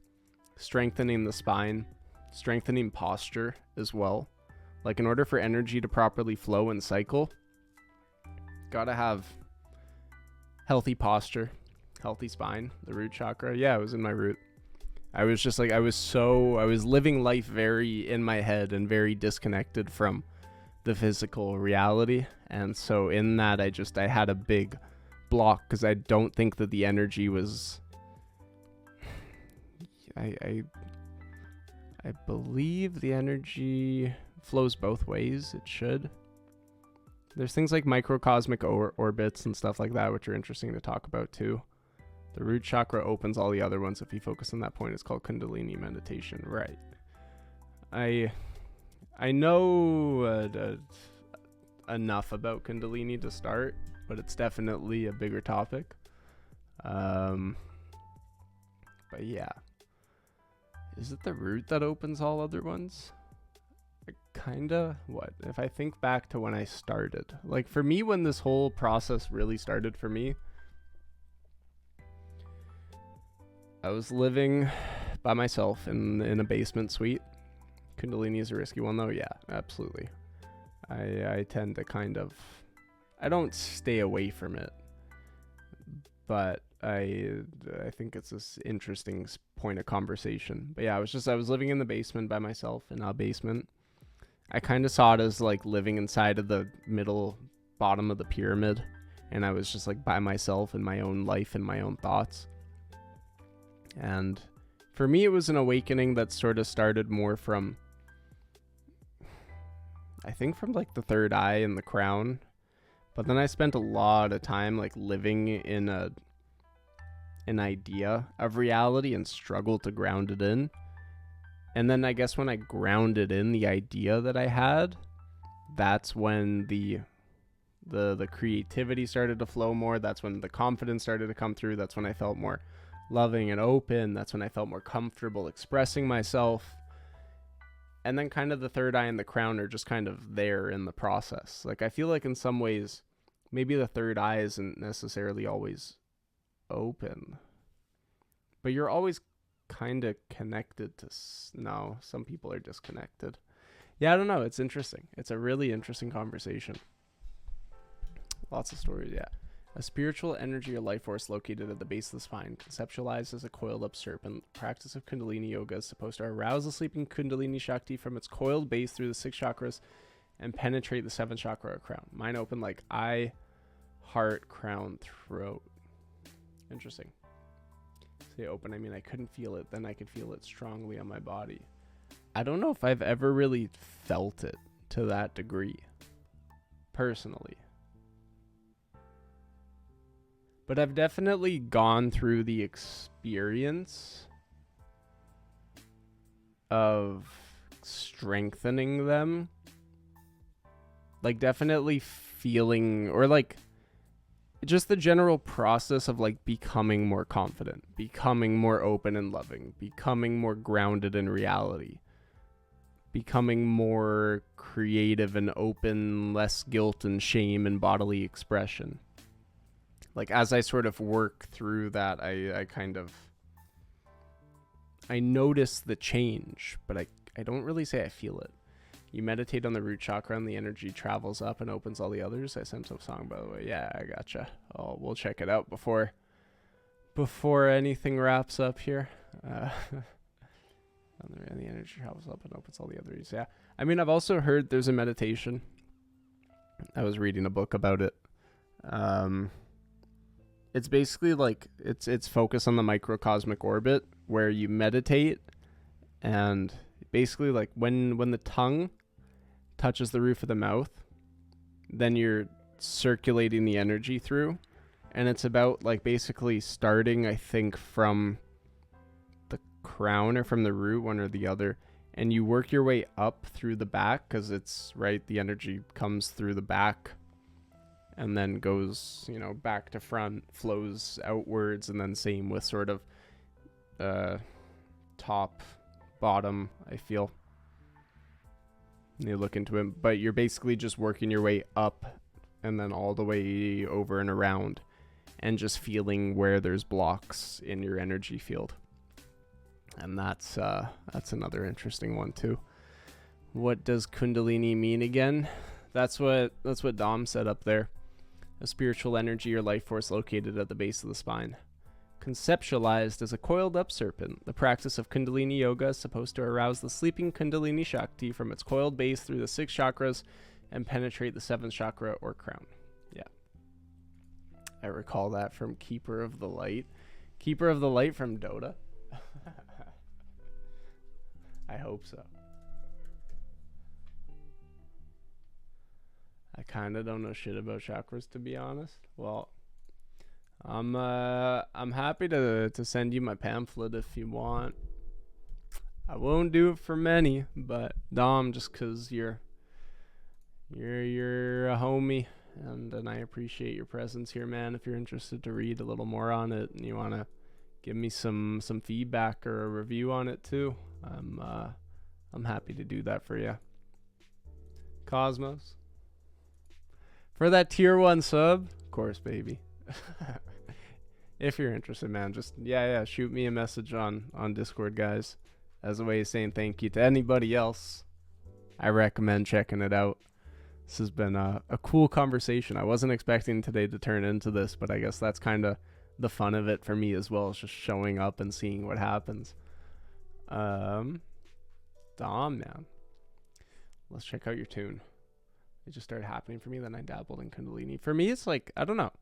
Speaker 1: strengthening the spine, strengthening posture as well. Like in order for energy to properly flow and cycle, gotta have healthy posture, healthy spine, the root chakra. Yeah, it was in my root. I was just like, I was living life very in my head and very disconnected from the physical reality. And so in that, I had a big block because I don't think that the energy was, I believe the energy flows both ways. It should. There's things like microcosmic orbits and stuff like that, which are interesting to talk about too. The root chakra opens all the other ones. If you focus on that point, it's called Kundalini meditation. Right. I know enough about Kundalini to start, but it's definitely a bigger topic. But yeah. Is it the root that opens all other ones? Kinda. What? If I think back to when I started. Like for me, when this whole process really started for me, I was living by myself in a basement suite. Kundalini is a risky one though. Yeah, absolutely. I tend to kind of, I don't stay away from it, but I think it's this interesting point of conversation. But yeah, I was living in the basement by myself in a basement. I kind of saw it as like living inside of the bottom of the pyramid, and I was just like by myself in my own life and my own thoughts. And for me, it was an awakening that sort of started more from, I think from like the third eye and the crown. But then I spent a lot of time like living in an idea of reality and struggled to ground it in. And then I guess when I grounded in the idea that I had, that's when the creativity started to flow more. That's when the confidence started to come through. That's when I felt more loving and open. That's when I felt more comfortable expressing myself. And then kind of the third eye and the crown are just kind of there in the process. Like I feel like in some ways, maybe the third eye isn't necessarily always open, but you're always kind of connected to, no, some people are disconnected. Yeah, I don't know. It's interesting. It's a really interesting conversation. Lots of stories, yeah. A spiritual energy or life force located at the base of the spine, conceptualized as a coiled up serpent. Practice of Kundalini yoga is supposed to arouse the sleeping Kundalini Shakti from its coiled base through the 6 chakras and penetrate the 7th chakra or crown. Mine open like eye, heart, crown, throat. Interesting. Say open, I mean I couldn't feel it, then I could feel it strongly on my body. I don't know if I've ever really felt it to that degree, personally. But I've definitely gone through the experience of strengthening them. Like definitely feeling, or like just the general process of like becoming more confident, becoming more open and loving, becoming more grounded in reality, becoming more creative and open, less guilt and shame and bodily expression. Like as I sort of work through that, I notice the change, but I don't really say I feel it. You meditate on the root chakra and the energy travels up and opens all the others. I sent a song, by the way. Yeah, I gotcha. Oh, we'll check it out before anything wraps up here. And the energy travels up and opens all the others. Yeah. I mean, I've also heard there's a meditation. I was reading a book about it. It's basically like it's focus on the microcosmic orbit where you meditate, and basically like when the tongue touches the roof of the mouth, then you're circulating the energy through, and it's about like basically starting, I think, from crown or from the root, one or the other, and you work your way up through the back, because it's right, the energy comes through the back and then goes, you know, back to front, flows outwards, and then same with sort of top, bottom, I feel. You look into it, but you're basically just working your way up and then all the way over and around, and just feeling where there's blocks in your energy field. And that's another interesting one too. What does Kundalini mean again? That's what Dom said up there. A spiritual energy or life force located at the base of the spine. Conceptualized as a coiled up serpent, the practice of Kundalini yoga is supposed to arouse the sleeping Kundalini Shakti from its coiled base through the 6 chakras and penetrate the 7th chakra or crown. Yeah. I recall that from Keeper of the Light. Keeper of the Light from Dota. I hope so. I kind of don't know shit about chakras, to be honest. Well, I'm happy to send you my pamphlet if you want. I won't do it for many, but Dom, just 'cause you're a homie, and I appreciate your presence here, man. If you're interested to read a little more on it and you want to give me some feedback or a review on it too, I'm happy to do that for you. Coesmos, for that tier 1 sub, of course, baby. If you're interested, man, just shoot me a message on Discord, guys, as a way of saying thank you to anybody else. I recommend checking it out. This has been a cool conversation. I wasn't expecting today to turn into this, but I guess that's kind of the fun of it for me as well, is just showing up and seeing what happens. Dom, man, let's check out your tune. It just started happening for me, then I dabbled in Kundalini. For me, it's like, I don't know,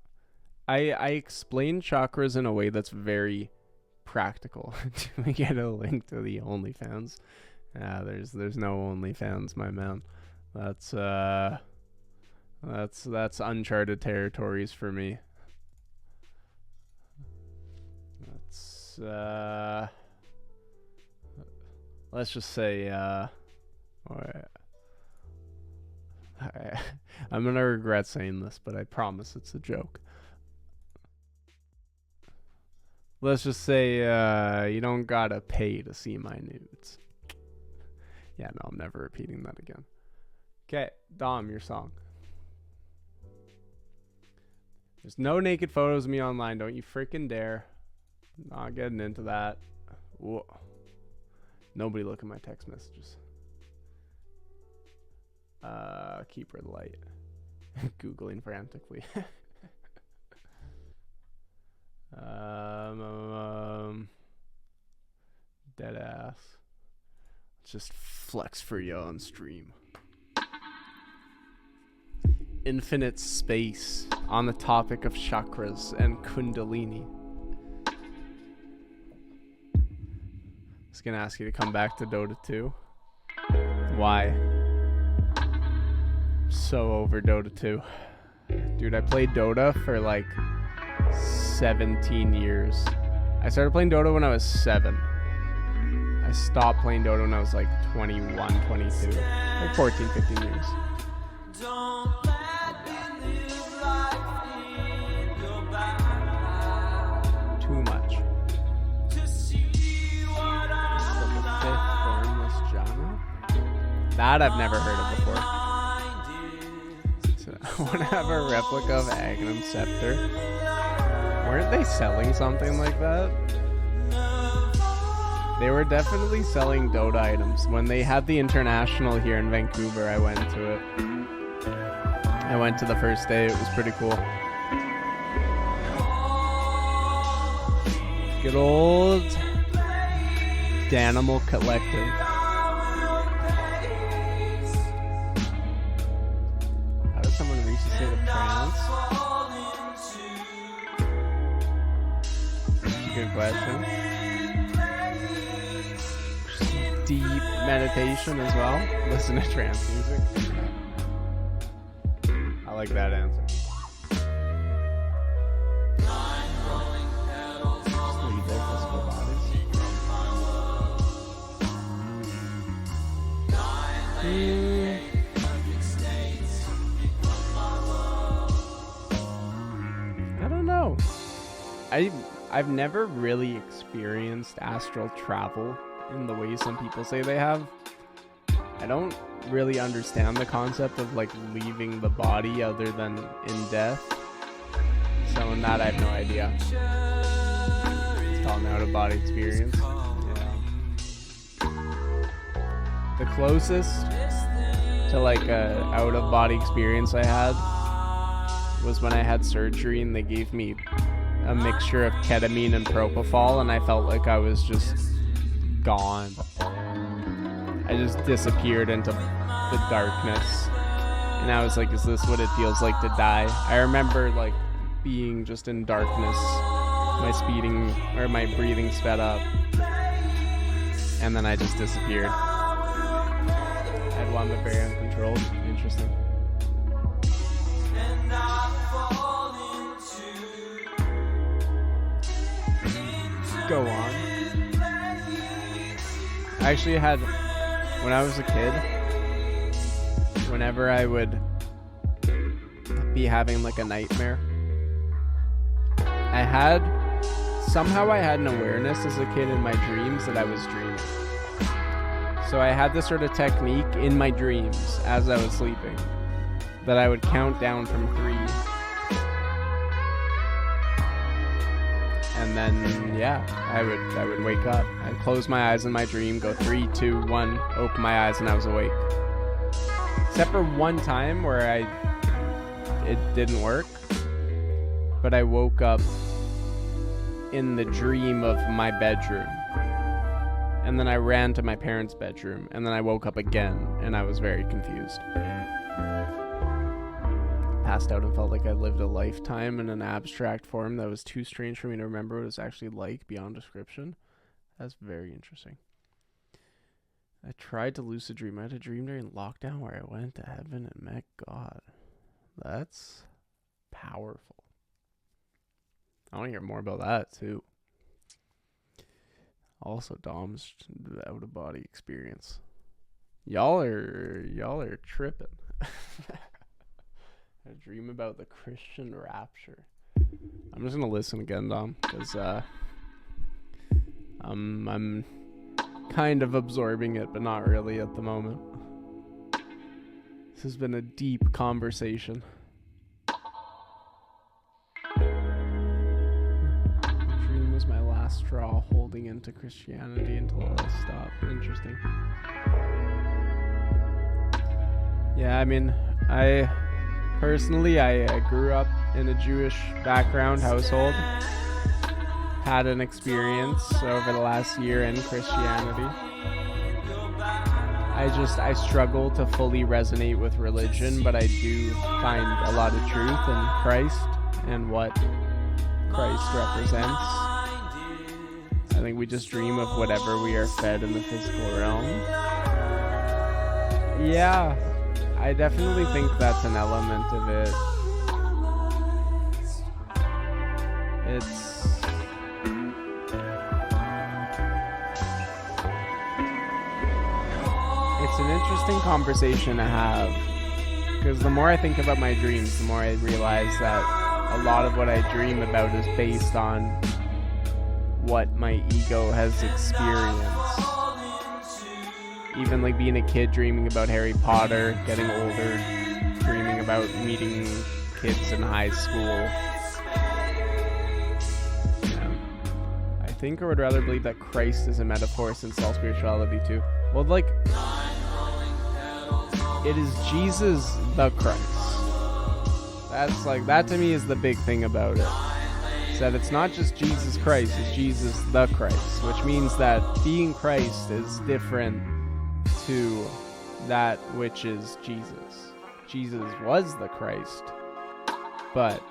Speaker 1: I explain chakras in a way that's very practical. Do we get a link to the OnlyFans? There's no OnlyFans, my man. That's uncharted territories for me. Let's just say I'm gonna regret saying this, but I promise it's a joke. Let's just say you don't gotta pay to see my nudes. Yeah, no, I'm never repeating that again. Okay, Dom, your song. There's no naked photos of me online. Don't you freaking dare. Not getting into that. Whoa. Nobody look at my text messages. Keeper of the Light. Googling frantically. Dead ass. Let's just flex for you on stream. Infinite space on the topic of chakras and Kundalini. I was gonna ask you to come back to Dota 2. Why? I'm so over Dota 2. Dude, I played Dota for like 17 years. I started playing Dota when I was 7. I stopped playing Dota when I was like 21, 22. Like 14, 15 years. Too much. That I've never heard of before. So, I want to have a replica of Agnum Scepter. Weren't they selling something like that? They were definitely selling Dota items. When they had the International here in Vancouver, I went to it. I went to the first day. It was pretty cool. Good old Danimal Collective. How does someone reach a state of trance? Good question. Deep meditation as well. Listen to trance music. I like that answer. Just leave their physical bodies. I've never really experienced astral travel in the way some people say they have. I don't really understand the concept of like leaving the body other than in death. So in that I have no idea. It's called an out-of-body experience. Yeah. The closest to like a out-of-body experience I had was when I had surgery and they gave me a mixture of ketamine and propofol, and I felt like I was just gone. I just disappeared into the darkness, and I was like, is this what it feels like to die? I remember like being just in darkness, my breathing sped up, and then I just disappeared. I had one but very uncontrolled. Interesting. Go on. I actually had, when I was a kid, whenever I would be having like a nightmare, I had an awareness as a kid in my dreams that I was dreaming. So I had this sort of technique in my dreams as I was sleeping that I would count down from 3. And then, yeah, I would wake up. I'd close my eyes in my dream, go 3, 2, 1, open my eyes, and I was awake. Except for one time where it didn't work. But I woke up in the dream of my bedroom. And then I ran to my parents' bedroom, and then I woke up again, and I was very confused. Passed out and felt like I lived a lifetime in an abstract form that was too strange for me to remember what it was actually like beyond description. That's very interesting. I tried to lucid dream. I had a dream during lockdown where I went to heaven and met God. That's powerful. I want to hear more about that too. Also, Dom's out-of-body experience. Y'all are tripping. I dream about the Christian rapture. I'm just gonna listen again, Dom, because I'm kind of absorbing it, but not really at the moment. This has been a deep conversation. The dream was my last straw, holding into Christianity until I stopped. Interesting. Yeah, I mean, Personally, I grew up in a Jewish background household, had an experience over the last year in Christianity. I struggle to fully resonate with religion, but I do find a lot of truth in Christ and what Christ represents. I think we just dream of whatever we are fed in the physical realm. Yeah. I definitely think that's an element of it. It's an interesting conversation to have, because the more I think about my dreams, the more I realize that a lot of what I dream about is based on what my ego has experienced. Even like being a kid dreaming about Harry Potter, getting older, dreaming about meeting kids in high school. Yeah. I think I would rather believe that Christ is a metaphor since all spirituality too. Well, like, it is Jesus the Christ. That to me is the big thing about it. Is that it's not just Jesus Christ, it's Jesus the Christ, which means that being Christ is different to that which is Jesus. Jesus was the Christ, but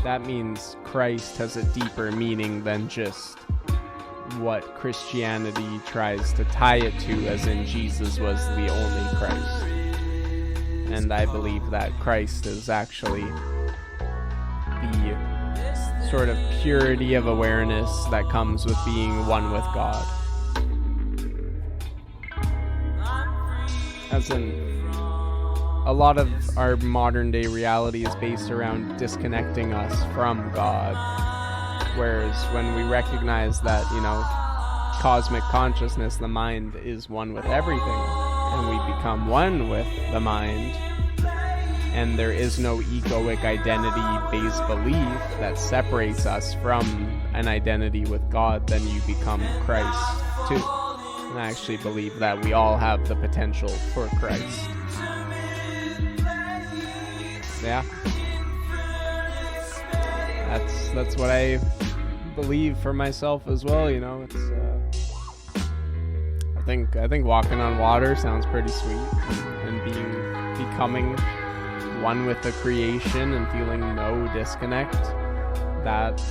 Speaker 1: that means Christ has a deeper meaning than just what Christianity tries to tie it to, as in Jesus was the only Christ. And I believe that Christ is actually the sort of purity of awareness that comes with being one with God. As in, a lot of our modern day reality is based around disconnecting us from God Whereas when we recognize that, cosmic consciousness, the mind, is one with everything, and we become one with the mind, and there is no egoic identity-based belief that separates us from an identity with God, then you become Christ too. And I actually believe that we all have the potential for Christ. Yeah. That's what I believe for myself as well, it's I think walking on water sounds pretty sweet, and becoming one with the creation and feeling no disconnect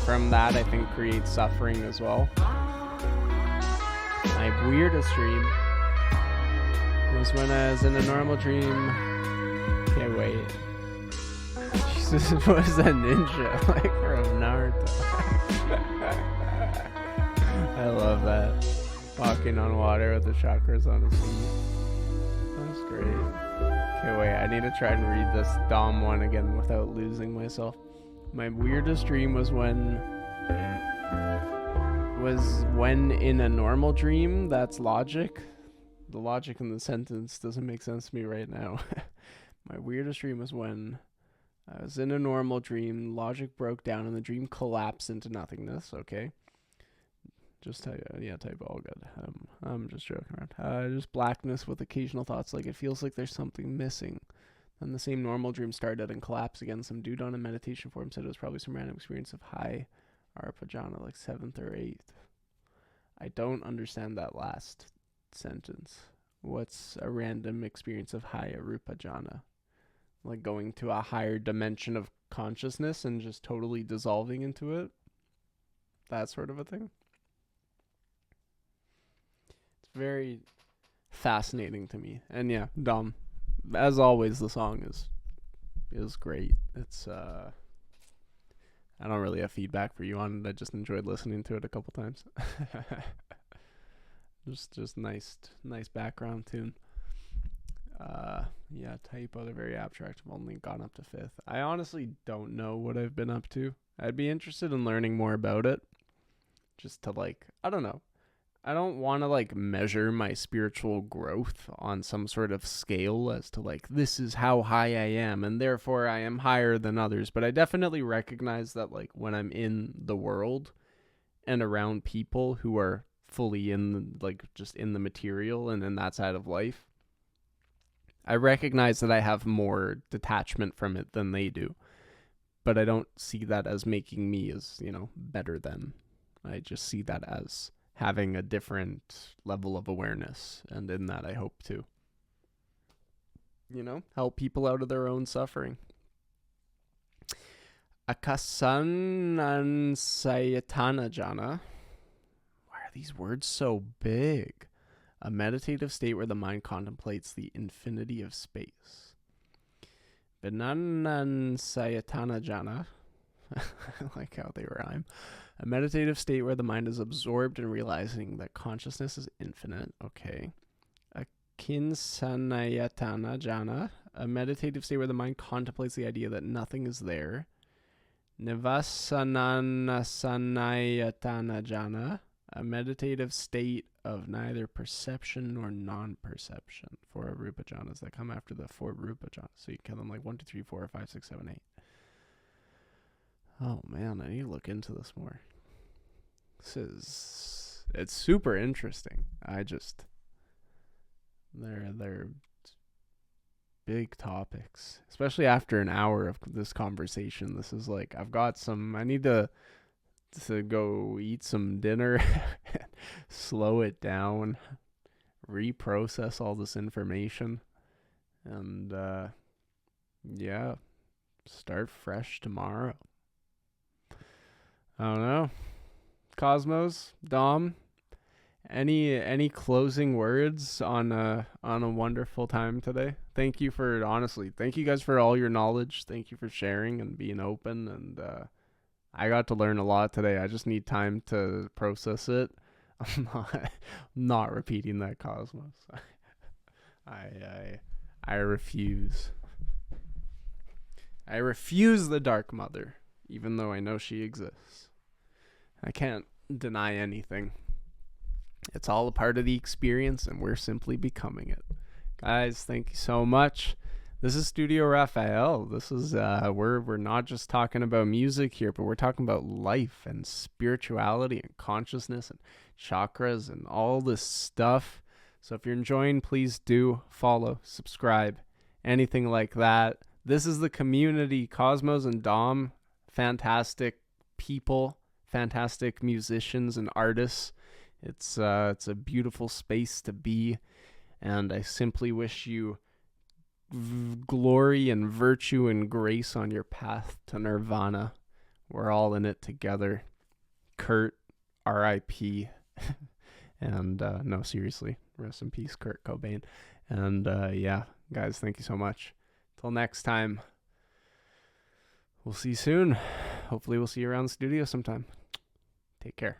Speaker 1: from that I think creates suffering as well. My weirdest dream was when I was in a normal dream. Okay, wait. Jesus, was a ninja like from Naruto. I love that. Walking on water with the chakras on his feet. That's great. Okay, wait, I need to try and read this Dom one again without losing myself. My weirdest dream was when in a normal dream. That's logic. The logic in the sentence doesn't make sense to me right now. My weirdest dream was when I was in a normal dream, logic broke down, and the dream collapsed into nothingness. Okay. Just type all good. I'm just joking around. Just blackness with occasional thoughts like it feels like there's something missing. Then the same normal dream started and collapsed again. Some dude on a meditation forum said it was probably some random experience of high arpajana, like 7th or 8th. I don't understand that last sentence. What's a random experience of high arupajana? Like going to a higher dimension of consciousness and just totally dissolving into it? That sort of a thing? It's very fascinating to me. And yeah, Dom, as always, the song is great. It's I don't really have feedback for you on it. I just enjoyed listening to it a couple times. just nice background tune. Yeah, typo, they're very abstract. I've only gone up to 5th. I honestly don't know what I've been up to. I'd be interested in learning more about it. Just to I don't know. I don't want to measure my spiritual growth on some sort of scale as to this is how high I am and therefore I am higher than others. But I definitely recognize that when I'm in the world and around people who are fully in just in the material and in that side of life, I recognize that I have more detachment from it than they do. But I don't see that as making me as, better than. I just see that as having a different level of awareness, and in that I hope to, help people out of their own suffering. Akasanansayatana jhana. Why are these words so big? A meditative state where the mind contemplates the infinity of space. Vinanansayatana jhana. I like how they rhyme. A meditative state where the mind is absorbed in realizing that consciousness is infinite. Okay. Akinsanayatana jhana. A meditative state where the mind contemplates the idea that nothing is there. Nivassananasanayatana jhana. A meditative state of neither perception nor non-perception. 4 rupa jhanas that come after the 4 rupa jhanas. So you count them 1, 2, 3, 4, 5, 6, 7, 8. Oh man, I need to look into this more. It's super interesting. They're big topics, especially after an hour of this conversation. This is I need to go eat some dinner, slow it down, reprocess all this information, and yeah, start fresh tomorrow. I don't know. Coesmos, Dom, any closing words on a wonderful time today? Thank you guys for all your knowledge. Thank you for sharing and being open, and I got to learn a lot today. I just need time to process it. I'm not repeating that, Coesmos. I refuse. I refuse the Dark Mother, even though I know she exists. I can't deny anything. It's all a part of the experience, and we're simply becoming it. Guys, thank you so much. This is Studio Raphael. This is we're not just talking about music here, but we're talking about life and spirituality and consciousness and chakras and all this stuff. So if you're enjoying, please do follow, subscribe, anything like that. This is the community. Coesmos and Dom, fantastic people, fantastic musicians and artists. It's a beautiful space to be, and I simply wish you glory and virtue and grace on your path to nirvana. We're all in it together. Kurt, R.I.P. And no, seriously, rest in peace, Kurt Cobain. And yeah, guys, thank you so much. Till next time, we'll see you soon. Hopefully we'll see you around the studio sometime. Take care.